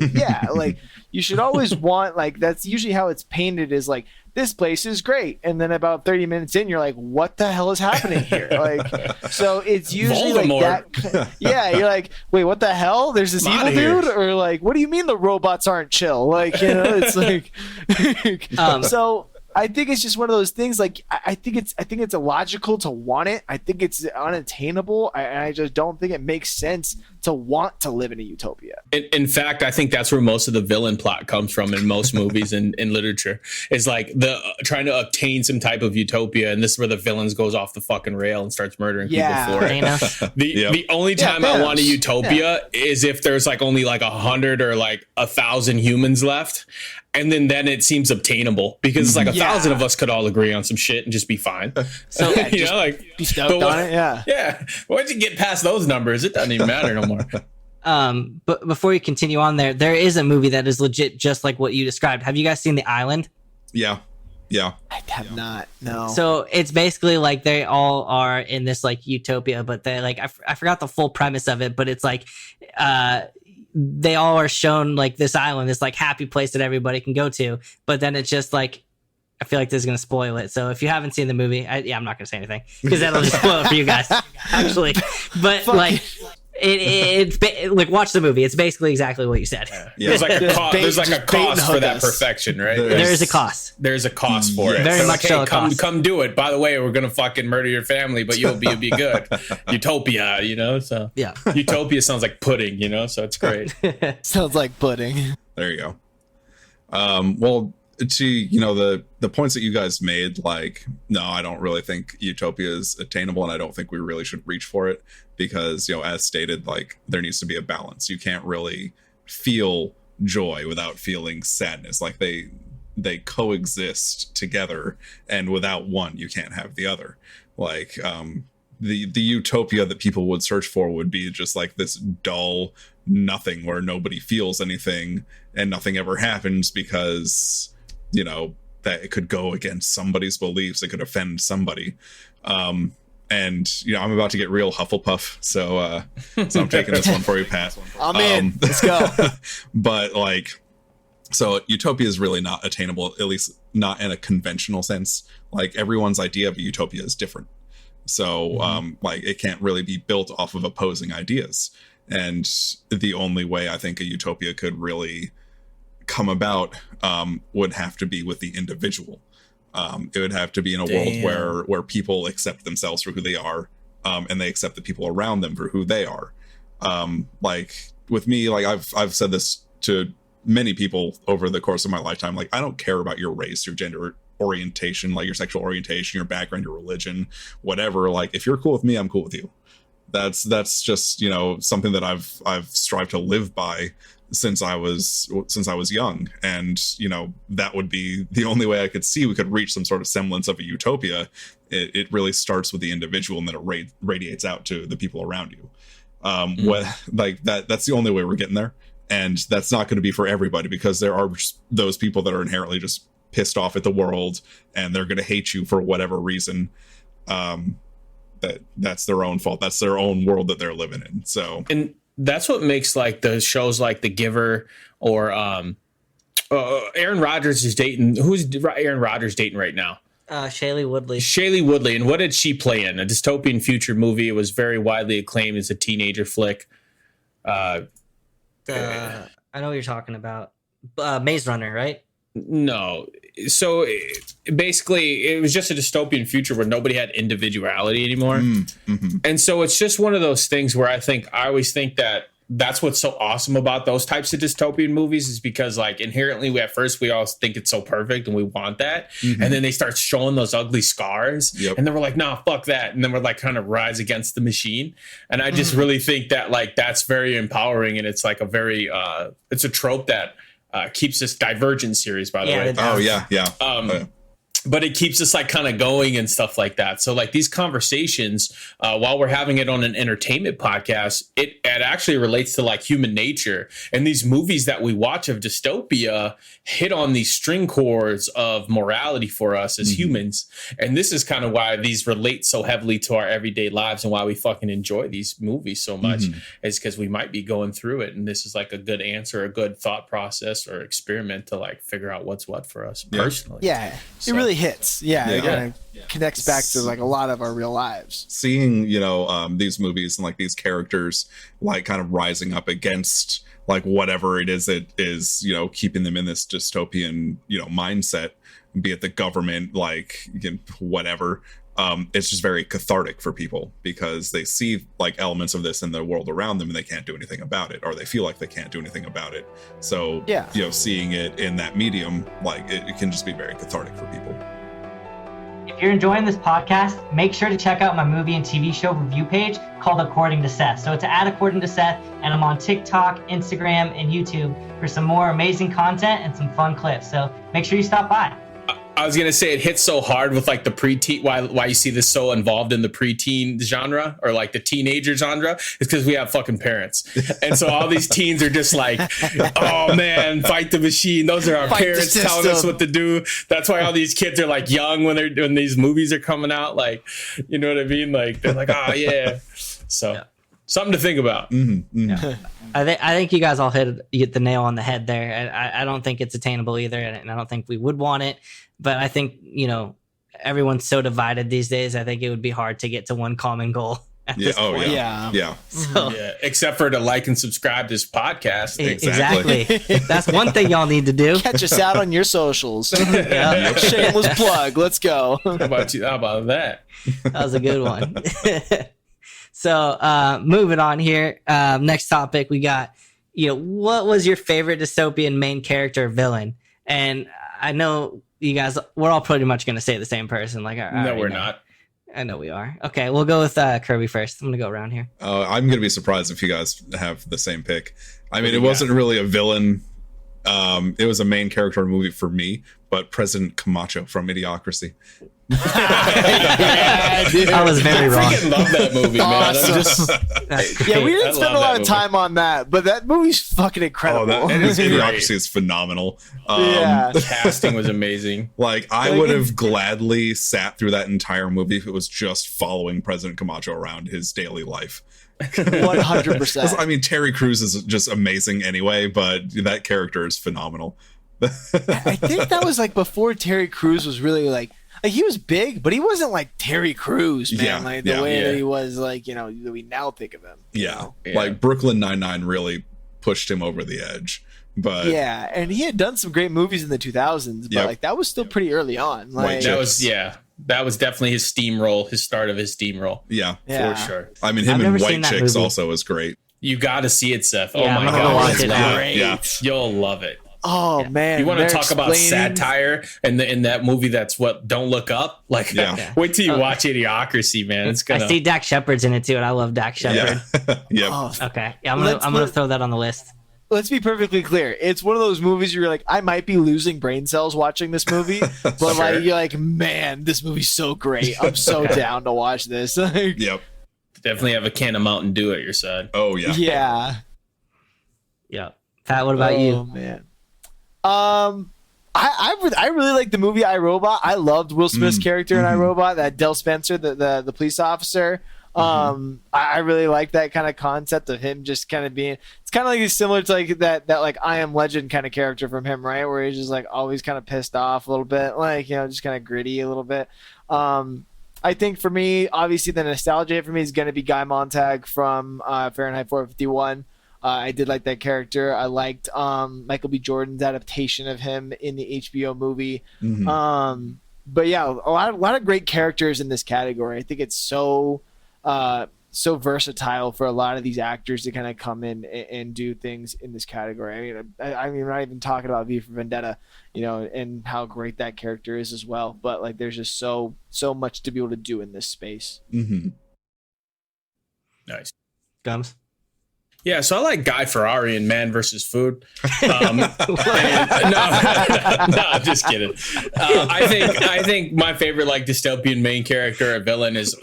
Like you should always want, like that's usually how it's painted, is like, this place is great, and then about 30 minutes in you're like, what the hell is happening here? Like, so it's usually Voldemort. Like that. You're like, wait, what the hell, there's this evil dude? Or like, what do you mean the robots aren't chill? Like, it's like so I think it's just one of those things. Like, I think it's illogical to want it. I think it's unattainable. I just don't think it makes sense to want to live in a utopia. In fact, I think that's where most of the villain plot comes from in most movies and in literature. Is like the trying to obtain some type of utopia, and this is where the villains goes off the fucking rail and starts murdering people for it. The only time I want a utopia is if there's like only like 100 or like 1,000 humans left. And then it seems obtainable because it's like 1,000 of us could all agree on some shit and just be fine. So you know, like be stoked on it. Yeah. Once you get past those numbers, it doesn't even matter no more. But before you continue on, there is a movie that is legit just like what you described. Have you guys seen The Island? Yeah. I have not. No. So it's basically like they all are in this like utopia, but they like I forgot the full premise of it, but it's like they all are shown like this island, this like happy place that everybody can go to. But then it's just like, I feel like this is going to spoil it. So if you haven't seen the movie, I'm not going to say anything because that'll just spoil it for you guys, actually. But like, it's like, watch the movie. It's basically exactly what you said. Yeah. There's like a cost for that perfection, right? There is a cost. There's a cost for it. Very much so. Come do it. By the way, we're gonna fucking murder your family, but you'll be good. Utopia, you know. So yeah, Utopia sounds like pudding, you know. So it's great. Sounds like pudding. There you go. Well, to the points that you guys made, like, no, I don't really think utopia is attainable, and I don't think we really should reach for it because, as stated, like, there needs to be a balance. You can't really feel joy without feeling sadness. Like they coexist together, and without one, you can't have the other. Like, the utopia that people would search for would be just like this dull nothing where nobody feels anything and nothing ever happens because that it could go against somebody's beliefs, it could offend somebody. And I'm about to get real Hufflepuff, so I'm taking this one for you, Pat. I'm in. Let's go. But so utopia is really not attainable, at least not in a conventional sense. Like, everyone's idea of a utopia is different. So it can't really be built off of opposing ideas. And the only way I think a utopia could really come about would have to be with the individual. It would have to be in a world where people accept themselves for who they are, and they accept the people around them for who they are. Like, with me, like, I've said this to many people over the course of my lifetime. Like, I don't care about your race, your gender orientation, like your sexual orientation, your background, your religion, whatever. Like, if you're cool with me, I'm cool with you. That's just something that I've strived to live by since I was young. And that would be the only way I could see we could reach some sort of semblance of a utopia. It really starts with the individual, and then it radiates out to the people around you. That's the only way we're getting there. And that's not going to be for everybody, because there are those people that are inherently just pissed off at the world, and they're going to hate you for whatever reason. That's their own fault. That's their own world that they're living in. So, and that's what makes like the shows like The Giver or Aaron Rodgers is dating. Who's Aaron Rodgers dating right now? Shailene Woodley. Shailene Woodley. And what did she play in? A dystopian future movie. It was very widely acclaimed as a teenager flick. I know what you're talking about. Maze Runner, right? No. So basically, it was just a dystopian future where nobody had individuality anymore. Mm-hmm. And so it's just one of those things where I always think that that's what's so awesome about those types of dystopian movies, is because, like, inherently at first we all think it's so perfect and we want that. Mm-hmm. And then they start showing those ugly scars. Yep. And then we're like, nah, fuck that. And then we're like kind of rise against the machine. And I just really think that, like, that's very empowering. And it's like a very it's a trope that keeps this Divergent series, by the way. Oh, yeah. But it keeps us like kind of going and stuff like that. So like these conversations, while we're having it on an entertainment podcast, it actually relates to like human nature. And these movies that we watch of dystopia hit on these string chords of morality for us as humans. And this is kind of why these relate so heavily to our everyday lives, and why we fucking enjoy these movies so much, is because we might be going through it. And this is like a good answer, a good thought process or experiment to like figure out what's what for us personally. Yeah. So, it really hits. It kind of connects back to like a lot of our real lives. Seeing, these movies and like these characters like kind of rising up against like whatever it is that is, keeping them in this dystopian, mindset, be it the government, like, whatever. it's just very cathartic for people because they see like elements of this in the world around them and they can't do anything about it, or they feel like they can't do anything about it. So, seeing it in that medium, like it can just be very cathartic for people. If you're enjoying this podcast, make sure to check out my movie and TV show review page called According to Seth. So it's According to Seth, and I'm on TikTok, Instagram, and YouTube for some more amazing content and some fun clips. So make sure you stop by. I was gonna say it hits so hard with like the preteen. Why you see this so involved in the preteen genre or like the teenager genre is because we have fucking parents, and so all these teens are just like, oh man, fight the machine. Those are our parents telling us what to do. That's why all these kids are like young when these movies are coming out. Like, you know what I mean? Like they're like, oh yeah. So something to think about. Yeah. I think you guys all hit the nail on the head there. I don't think it's attainable either, and I don't think we would want it. But I think, everyone's so divided these days. I think it would be hard to get to one common goal at this point. Yeah. So, except for to like and subscribe to this podcast. Exactly. That's one thing y'all need to do. Catch us out on your socials. Shameless plug. Let's go. How about that? That was a good one. So moving on here. Next topic, we got, what was your favorite dystopian main character or villain? And I know you guys, we're all pretty much going to say the same person. Like, no, we're not. I know we are. Okay, we'll go with Kirby first. I'm going to go around here. I'm going to be surprised if you guys have the same pick. I mean, it wasn't really a villain. It was a main character in a movie for me, but President Camacho from Idiocracy. I was very wrong. I freaking love that movie, man. We didn't spend a lot of time on that, but that movie's fucking incredible. Idiocracy is phenomenal. Casting was amazing. Like, I would have gladly sat through that entire movie if it was just following President Camacho around his daily life. 100%. I mean, Terry Crews is just amazing anyway, but that character is phenomenal. I think that was like before Terry Crews was really like he was big, but he wasn't like Terry Crews, man. The way that he was, like, that we now think of him. Like Brooklyn Nine-Nine really pushed him over the edge. But and he had done some great movies in the 2000s, but like that was still pretty early on. Like that was definitely his steamroll, his start of his steamroll. Yeah, for sure. I mean, him in White Chicks also is great. You got to see it, Seth. Yeah, oh my god, it's great. You'll love it. Oh man, you want to talk about satire in that movie? That's what Don't Look Up. Like, wait till you watch Idiocracy, man. It's gonna. I see Dak Shepard's in it too, and I love Dak Shepard. Okay, I'm gonna throw that on the list. Let's be perfectly clear. It's one of those movies you're like, I might be losing brain cells watching this movie, but like you're like, man, this movie's so great. I'm so down to watch this. Definitely have a can of Mountain Dew at your side. Oh yeah. Pat, what about you? Oh man. I really like the movie I, Robot. I loved Will Smith's character in I, Robot, that Del Spencer, the police officer. I really like that kind of concept of him just kind of being, it's kind of like similar to like that like I Am Legend kind of character from him, right? Where he's just like always kind of pissed off a little bit, like, just kind of gritty a little bit. I think for me, obviously the nostalgia for me is going to be Guy Montag from Fahrenheit 451. I did like that character. I liked Michael B. Jordan's adaptation of him in the HBO movie. But yeah, a lot of great characters in this category. I think it's so versatile for a lot of these actors to kind of come in and do things in this category. I mean, I'm not even talking about V for Vendetta, and how great that character is as well. But like, there's just so much to be able to do in this space. Nice. Gums. Yeah, so I like Guy Fieri in Man vs. Food. No, I'm just kidding. I think my favorite like dystopian main character or villain is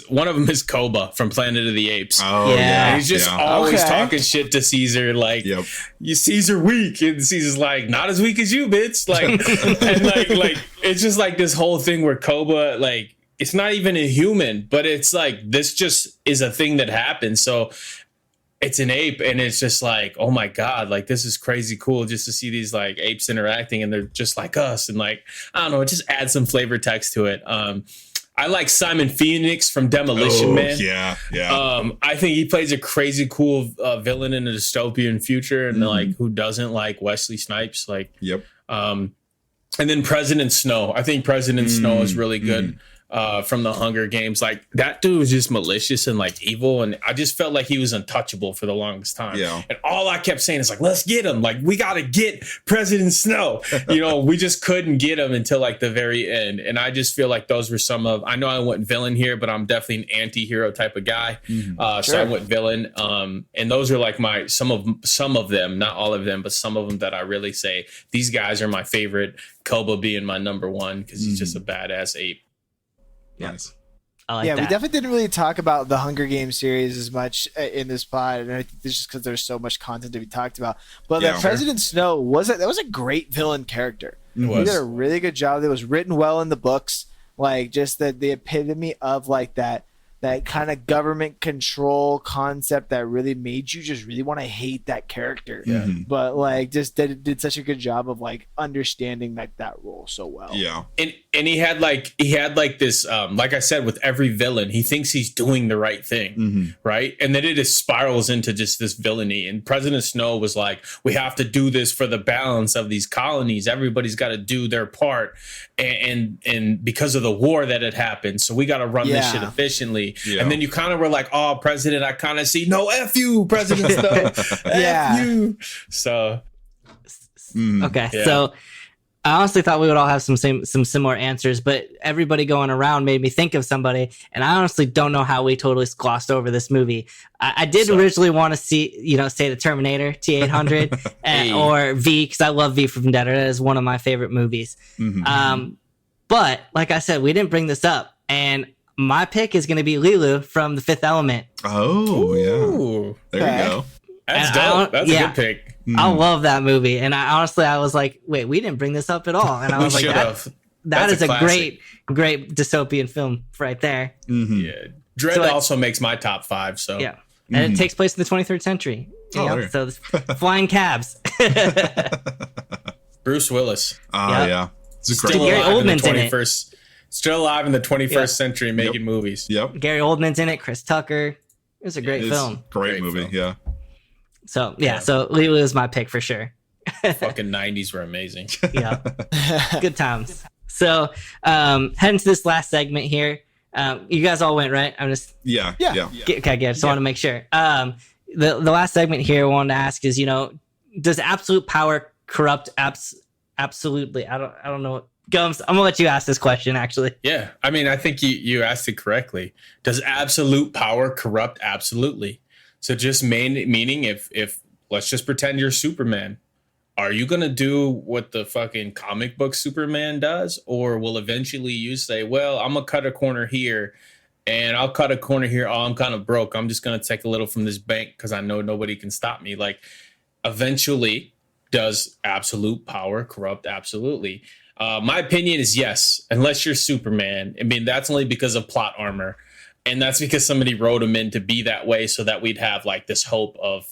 one of them is Koba from Planet of the Apes. Oh yeah, he's just always talking shit to Caesar, like you Caesar weak, and Caesar's like not as weak as you, bitch. Like, and like it's just like this whole thing where Koba, like, it's not even a human, but it's like this just is a thing that happens. So it's an ape, and it's just like, oh my god, like this is crazy cool just to see these like apes interacting, and they're just like us, and like I don't know, it just adds some flavor text to it. I like Simon Phoenix from Demolition Man. Yeah. I think he plays a crazy cool villain in a dystopian future, and like who doesn't like Wesley Snipes? Like, and then President Snow. I think President Snow is really good. from the Hunger Games. Like that dude was just malicious and like evil, and I just felt like he was untouchable for the longest time. Yeah. And all I kept saying is like, let's get him. Like we got to get President Snow. You know, we just couldn't get him until like the very end. And I just feel like those were some of. I know I went villain here, but I'm definitely an anti-hero type of guy. So I went villain. And those are like my some of them, not all of them, but some of them that I really say these guys are my favorite. Koba being my number one because he's just a badass ape. Nice. I like Yeah, that. we definitely didn't really talk about the Hunger Games series as much in this pod, and I think this is just because there's so much content to be talked about. But Yeah, that President Snow that was a great villain character. It He was. did a really good job. It was written well in the books, like just the epitome of like that kind of government control concept that really made you just really want to hate that character. Yeah. But like just did such a good job of like understanding like that role so well. Yeah. And he had like this like I said, with every villain he thinks he's doing the right thing, right? And then it just spirals into just this villainy. And President Snow was like, we have to do this for the balance of these colonies, everybody's got to do their part, and because of the war that had happened, so we got to run this shit efficiently. Yeah. And then you kind of were like, oh, President, I kind of see no F you, President Snow. F you. So Okay, Yeah. so I honestly thought we would all have some similar answers, but everybody going around made me think of somebody, and I honestly don't know how we totally glossed over this movie. I did originally want to say the Terminator T-800 or V, because I love V for Vendetta. That is one of my favorite movies. But like I said, we didn't bring this up, and my pick is going to be Lilu from The Fifth Element. Oh, yeah. ooh, There you go. that's And I dope. don't- That's yeah. a good pick. I love that movie, and I was like, wait, we didn't bring this up at all, and I was like, should that, have. that That's is a a classic. great dystopian film right there. Yeah. Dread So, like- also makes my top 5. So Yeah. And it takes place in the 23rd century. You Oh, know? there. So this, flying cabs. Bruce Willis Yeah. Yeah. It's a still great Gary alive in the Oldman's in it. 21st. Still alive in the 21st Yeah. century, making movies. Yep. Gary Oldman's in it. Chris Tucker. It was a great It's film. Great Great movie. film. Yeah. So yeah, so Lulu is my pick for sure. Fucking 90s were amazing. Yeah, good times. So heading to this last segment here. You guys all went, right? I'm just Yeah. Yeah. Yeah. okay. Good. Just want to make sure. The last segment here I wanted to ask is, does absolute power corrupt absolutely? I don't know. Gums, I'm gonna let you ask this question. Actually, Yeah. I mean, I think you asked it correctly. Does absolute power corrupt absolutely? So just meaning if let's just pretend you're Superman. Are you going to do what the fucking comic book Superman does? Or will eventually you say, well, I'm going to cut a corner here and I'll cut a corner here. Oh, I'm kind of broke. I'm just going to take a little from this bank because I know nobody can stop me. Like, eventually, does absolute power corrupt absolutely? My opinion is yes, unless you're Superman. I mean, that's only because of plot armor. And that's because somebody wrote him in to be that way so that we'd have like this hope of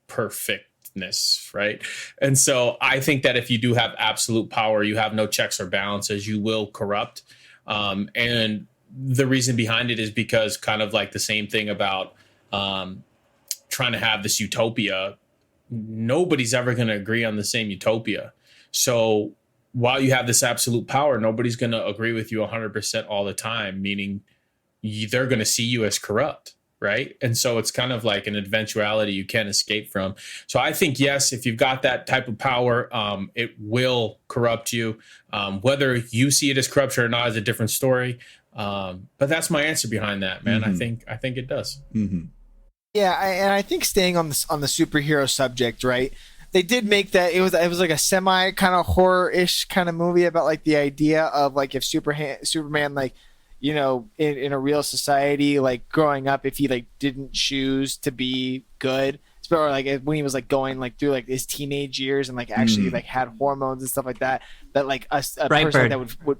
perfectness, right? And so I think that if you do have absolute power, you have no checks or balances, you will corrupt. And the reason behind it is because kind of like the same thing about trying to have this utopia. Nobody's ever going to agree on the same utopia. So while you have this absolute power, nobody's going to agree with you 100% all the time, meaning they're going to see you as corrupt, right? And so it's kind of like an eventuality you can't escape from. So I think, yes, if you've got that type of power, it will corrupt you. Whether you see it as corruption or not is a different story. But that's my answer behind that, man. I think it does. Yeah, and I think staying on the superhero subject, right? They did make that it was like a semi kind of horror-ish kind of movie about like the idea of like if Superman like, you know, in a real society, like growing up, if he like didn't choose to be good, or like when he was like going like through like his teenage years and like actually like had hormones and stuff like that, that like a person that would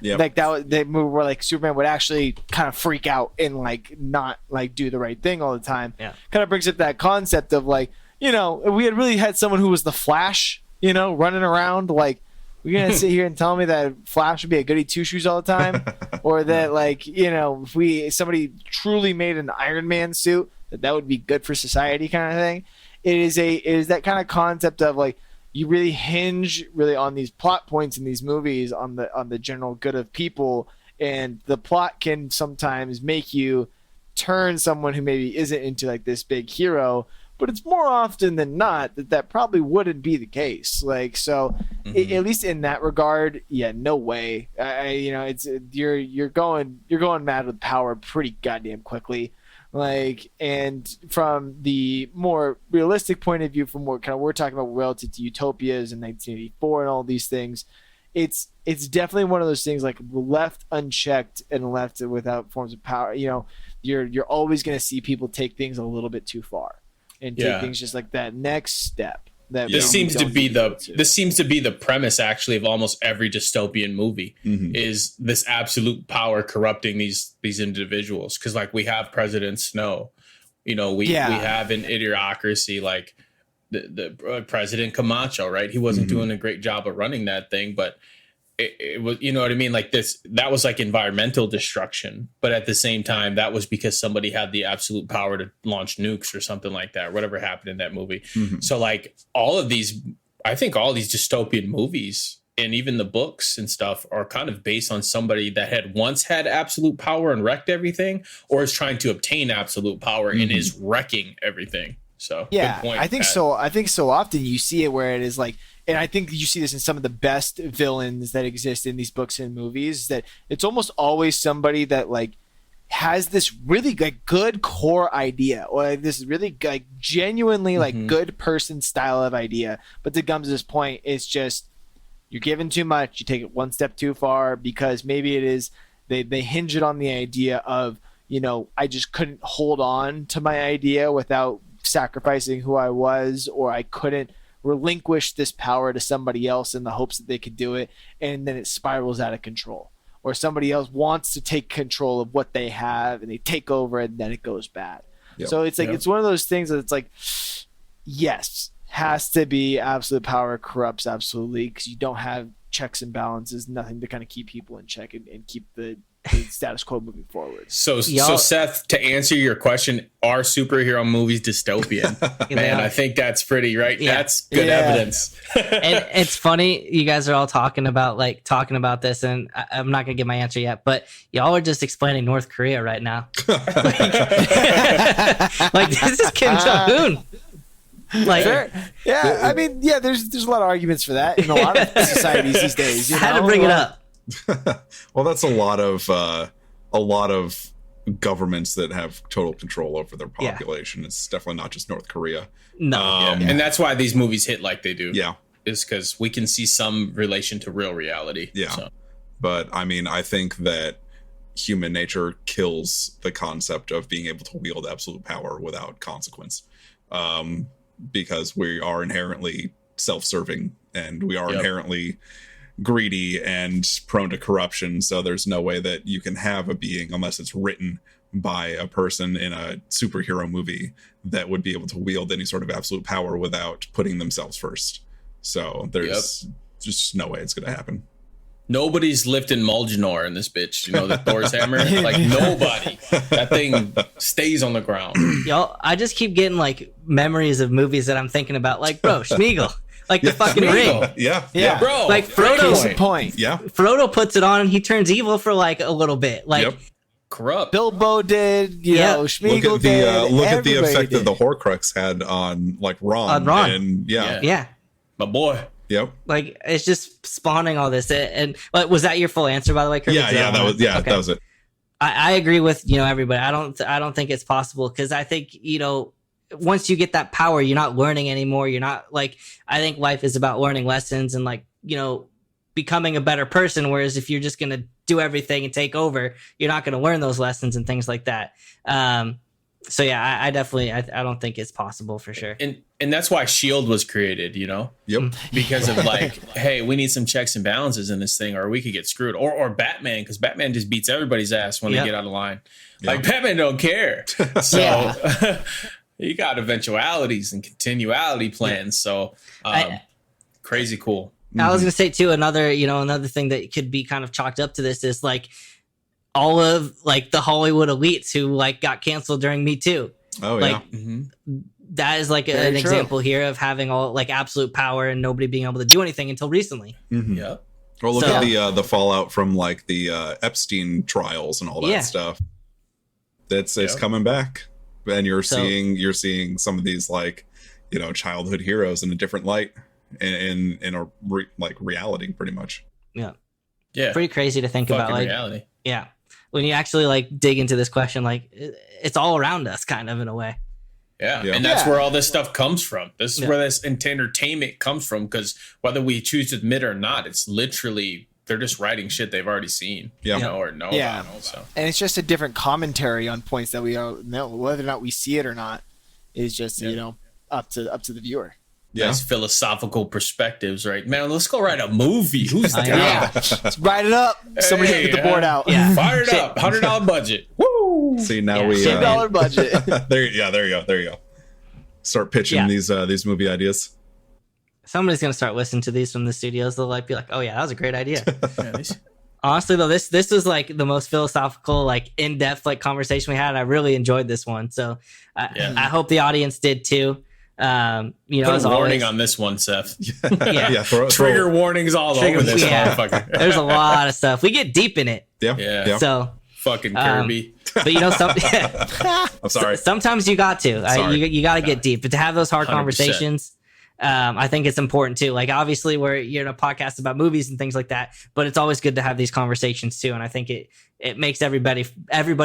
like that movie where like Superman would actually kind of freak out and like not like do the right thing all the time. Yeah. Kind of brings up that concept of like, you know, if we had really had someone who was the Flash, you know, running around, like, we're gonna sit here and tell me that Flash would be a goody two shoes all the time, or that like, you know, if somebody truly made an Iron Man suit, that would be good for society, kind of thing. It is that kind of concept of like you really hinge really on these plot points in these movies on the general good of people, and the plot can sometimes make you turn someone who maybe isn't into like this big hero, but it's more often than not that probably wouldn't be the case. Like, so at least in that regard, yeah, no way. It's you're going mad with power pretty goddamn quickly. Like, and from the more realistic point of view, from what kind of we're talking about relative to utopias in 1984 and all these things, it's definitely one of those things like left unchecked and left without forms of power. You're always going to see people take things a little bit too far and take things just like that next step. This seems to be the premise actually of almost every dystopian movie is this absolute power corrupting these individuals. Because like we have President Snow, we have an Idiocracy, like the President Camacho, right? He wasn't doing a great job of running that thing, but it was, you know what I mean? Like that was like environmental destruction, but at the same time, that was because somebody had the absolute power to launch nukes or something like that, or whatever happened in that movie. So like I think all these dystopian movies and even the books and stuff are kind of based on somebody that had once had absolute power and wrecked everything, or is trying to obtain absolute power and is wrecking everything. So yeah, good point, I think Pat. so. I think so often you see it where it is like, and I think you see this in some of the best villains that exist in these books and movies, that it's almost always somebody that like has this really like good core idea, or like this really like genuinely like good person style of idea, but to come to this point, it's just you're given too much, you take it one step too far, because maybe it is they hinge it on the idea of, I just couldn't hold on to my idea without sacrificing who I was, or I couldn't relinquish this power to somebody else in the hopes that they could do it, and then it spirals out of control, or somebody else wants to take control of what they have and they take over and then it goes bad. So it's like it's one of those things that it's like, yes, has to be absolute power corrupts absolutely, because you don't have checks and balances, nothing to kind of keep people in check and keep the status quo moving forward. So Seth, to answer your question, are superhero movies dystopian? Man, I think that's pretty right. Yeah. That's good evidence. And it's funny, you guys are all talking about this, and I'm not gonna give my answer yet, but y'all are just explaining North Korea right now. Like this is Kim Jong-un. Like, sure. Yeah, I mean, yeah, there's a lot of arguments for that in a lot of societies these days. I had to bring it up. Well, that's a lot of governments that have total control over their population. It's definitely not just North Korea. No, and that's why these movies hit like they do. Yeah, is because we can see some relation to real reality. Yeah, but I mean, I think that human nature kills the concept of being able to wield absolute power without consequence, because we are inherently self-serving and we are inherently greedy and prone to corruption. So there's no way that you can have a being unless it's written by a person in a superhero movie that would be able to wield any sort of absolute power without putting themselves first. So there's just no way it's going to happen. Nobody's lifting Mjolnir in this bitch. The Thor's hammer? Like, nobody. That thing stays on the ground. Y'all, I just keep getting like memories of movies that I'm thinking about, like, bro, Schmeagol. Like the fucking ring. Yeah, bro. Like Frodo. Point. Yeah. Frodo puts it on and he turns evil for like a little bit. Like corrupt. Bilbo did, Schmeagol did. Look at the effect that the Horcrux had on like Ron. And yeah. My boy. Yep. Like it's just spawning all this. And was that your full answer, by the way, Kirby? That was it. I agree with everybody. I don't think it's possible, because I think once you get that power, you're not learning anymore. You're not like, I think life is about learning lessons and like, becoming a better person. Whereas if you're just going to do everything and take over, you're not going to learn those lessons and things like that. So yeah, I definitely, I don't think it's possible for sure. And that's why S.H.I.E.L.D. was created, Yep. Because of like, hey, we need some checks and balances in this thing, or we could get screwed. Or Batman, because Batman just beats everybody's ass when they get out of line. Like Batman don't care. So you got eventualities and continuality plans. So crazy cool. I was gonna say too, another thing that could be kind of chalked up to this is like all of like the Hollywood elites who like got canceled during Me Too. Oh like, that is like an example here of having all like absolute power and nobody being able to do anything until recently. Yeah. Or look So- at the fallout from like the Epstein trials and all that Yeah. stuff. It's Yeah. coming back, and you're So- seeing some of these like, you know, childhood heroes in a different light, in a reality, pretty much. Yeah. Yeah. Pretty crazy to think about. Fucking Like, reality. yeah, when you actually like dig into this question, like it's all around us, kind of in a way. Yeah. Yeah. And that's Yeah. where all this stuff comes from. This is Yeah. where this entertainment comes from, because whether we choose to admit it or not, it's literally they're just writing shit they've already seen. Yeah. You know, or know Yeah. about. So And it's just a different commentary on points that we all know. Whether or not we see it or not is just Yeah. you know up to the viewer. Yeah. nice philosophical perspectives, right? Man, let's go write a movie. Who's I down? know. Yeah, let's write it up. Somebody Hey, get the board out. Yeah. Fire it Shit. up. $100 budget. Woo! See, now Yeah, we $10 budget. there you go. Start pitching Yeah. these movie ideas. Somebody's gonna start listening to these from the studios. They'll like be like, "Oh yeah, that was a great idea." Yeah, these- Honestly, though, this was like the most philosophical, like in-depth, like conversation we had. I really enjoyed this one, so Yeah. I hope the audience did too. You know, Put as a warning always, on this one, Seth. Yeah. Trigger warnings all Trigger- over this yeah. motherfucker. there's a lot of stuff. We get deep in it, Yeah. so. Fucking Kirby. But you know, I'm sorry. sometimes you got to. Sorry. You got to get deep. But to have those hard 100%. conversations, I think it's important too. Like obviously, you're in a podcast about movies and things like that, but it's always good to have these conversations too. And I think it makes everybody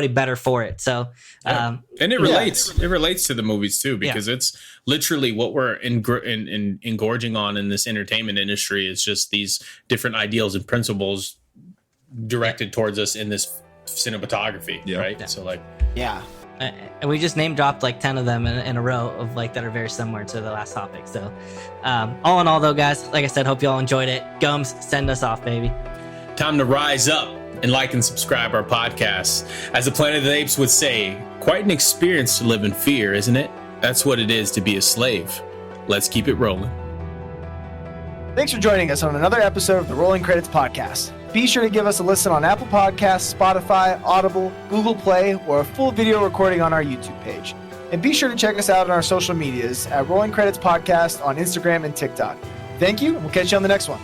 better for it. So, Yeah. And it relates. It relates to the movies too, because it's literally what we're engorging on in this entertainment industry is just these different ideals and principles directed towards us in this cinematography, Yeah. right? Yeah. So like, Yeah. and we just name dropped like 10 of them in a row of like that are very similar to the last topic. So, all in all, though, guys, like I said, hope you all enjoyed it. Gums, send us off, baby. time to rise up and like and subscribe our podcast. As the Planet of the Apes would say, quite an experience to live in fear, isn't it? That's what it is to be a slave. Let's keep it rolling. Thanks for joining us on another episode of the Rolling Credits Podcast. Be sure to give us a listen on Apple Podcasts, Spotify, Audible, Google Play, or a full video recording on our YouTube page. And be sure to check us out on our social medias at Rolling Credits Podcast on Instagram and TikTok. Thank you, and we'll catch you on the next one.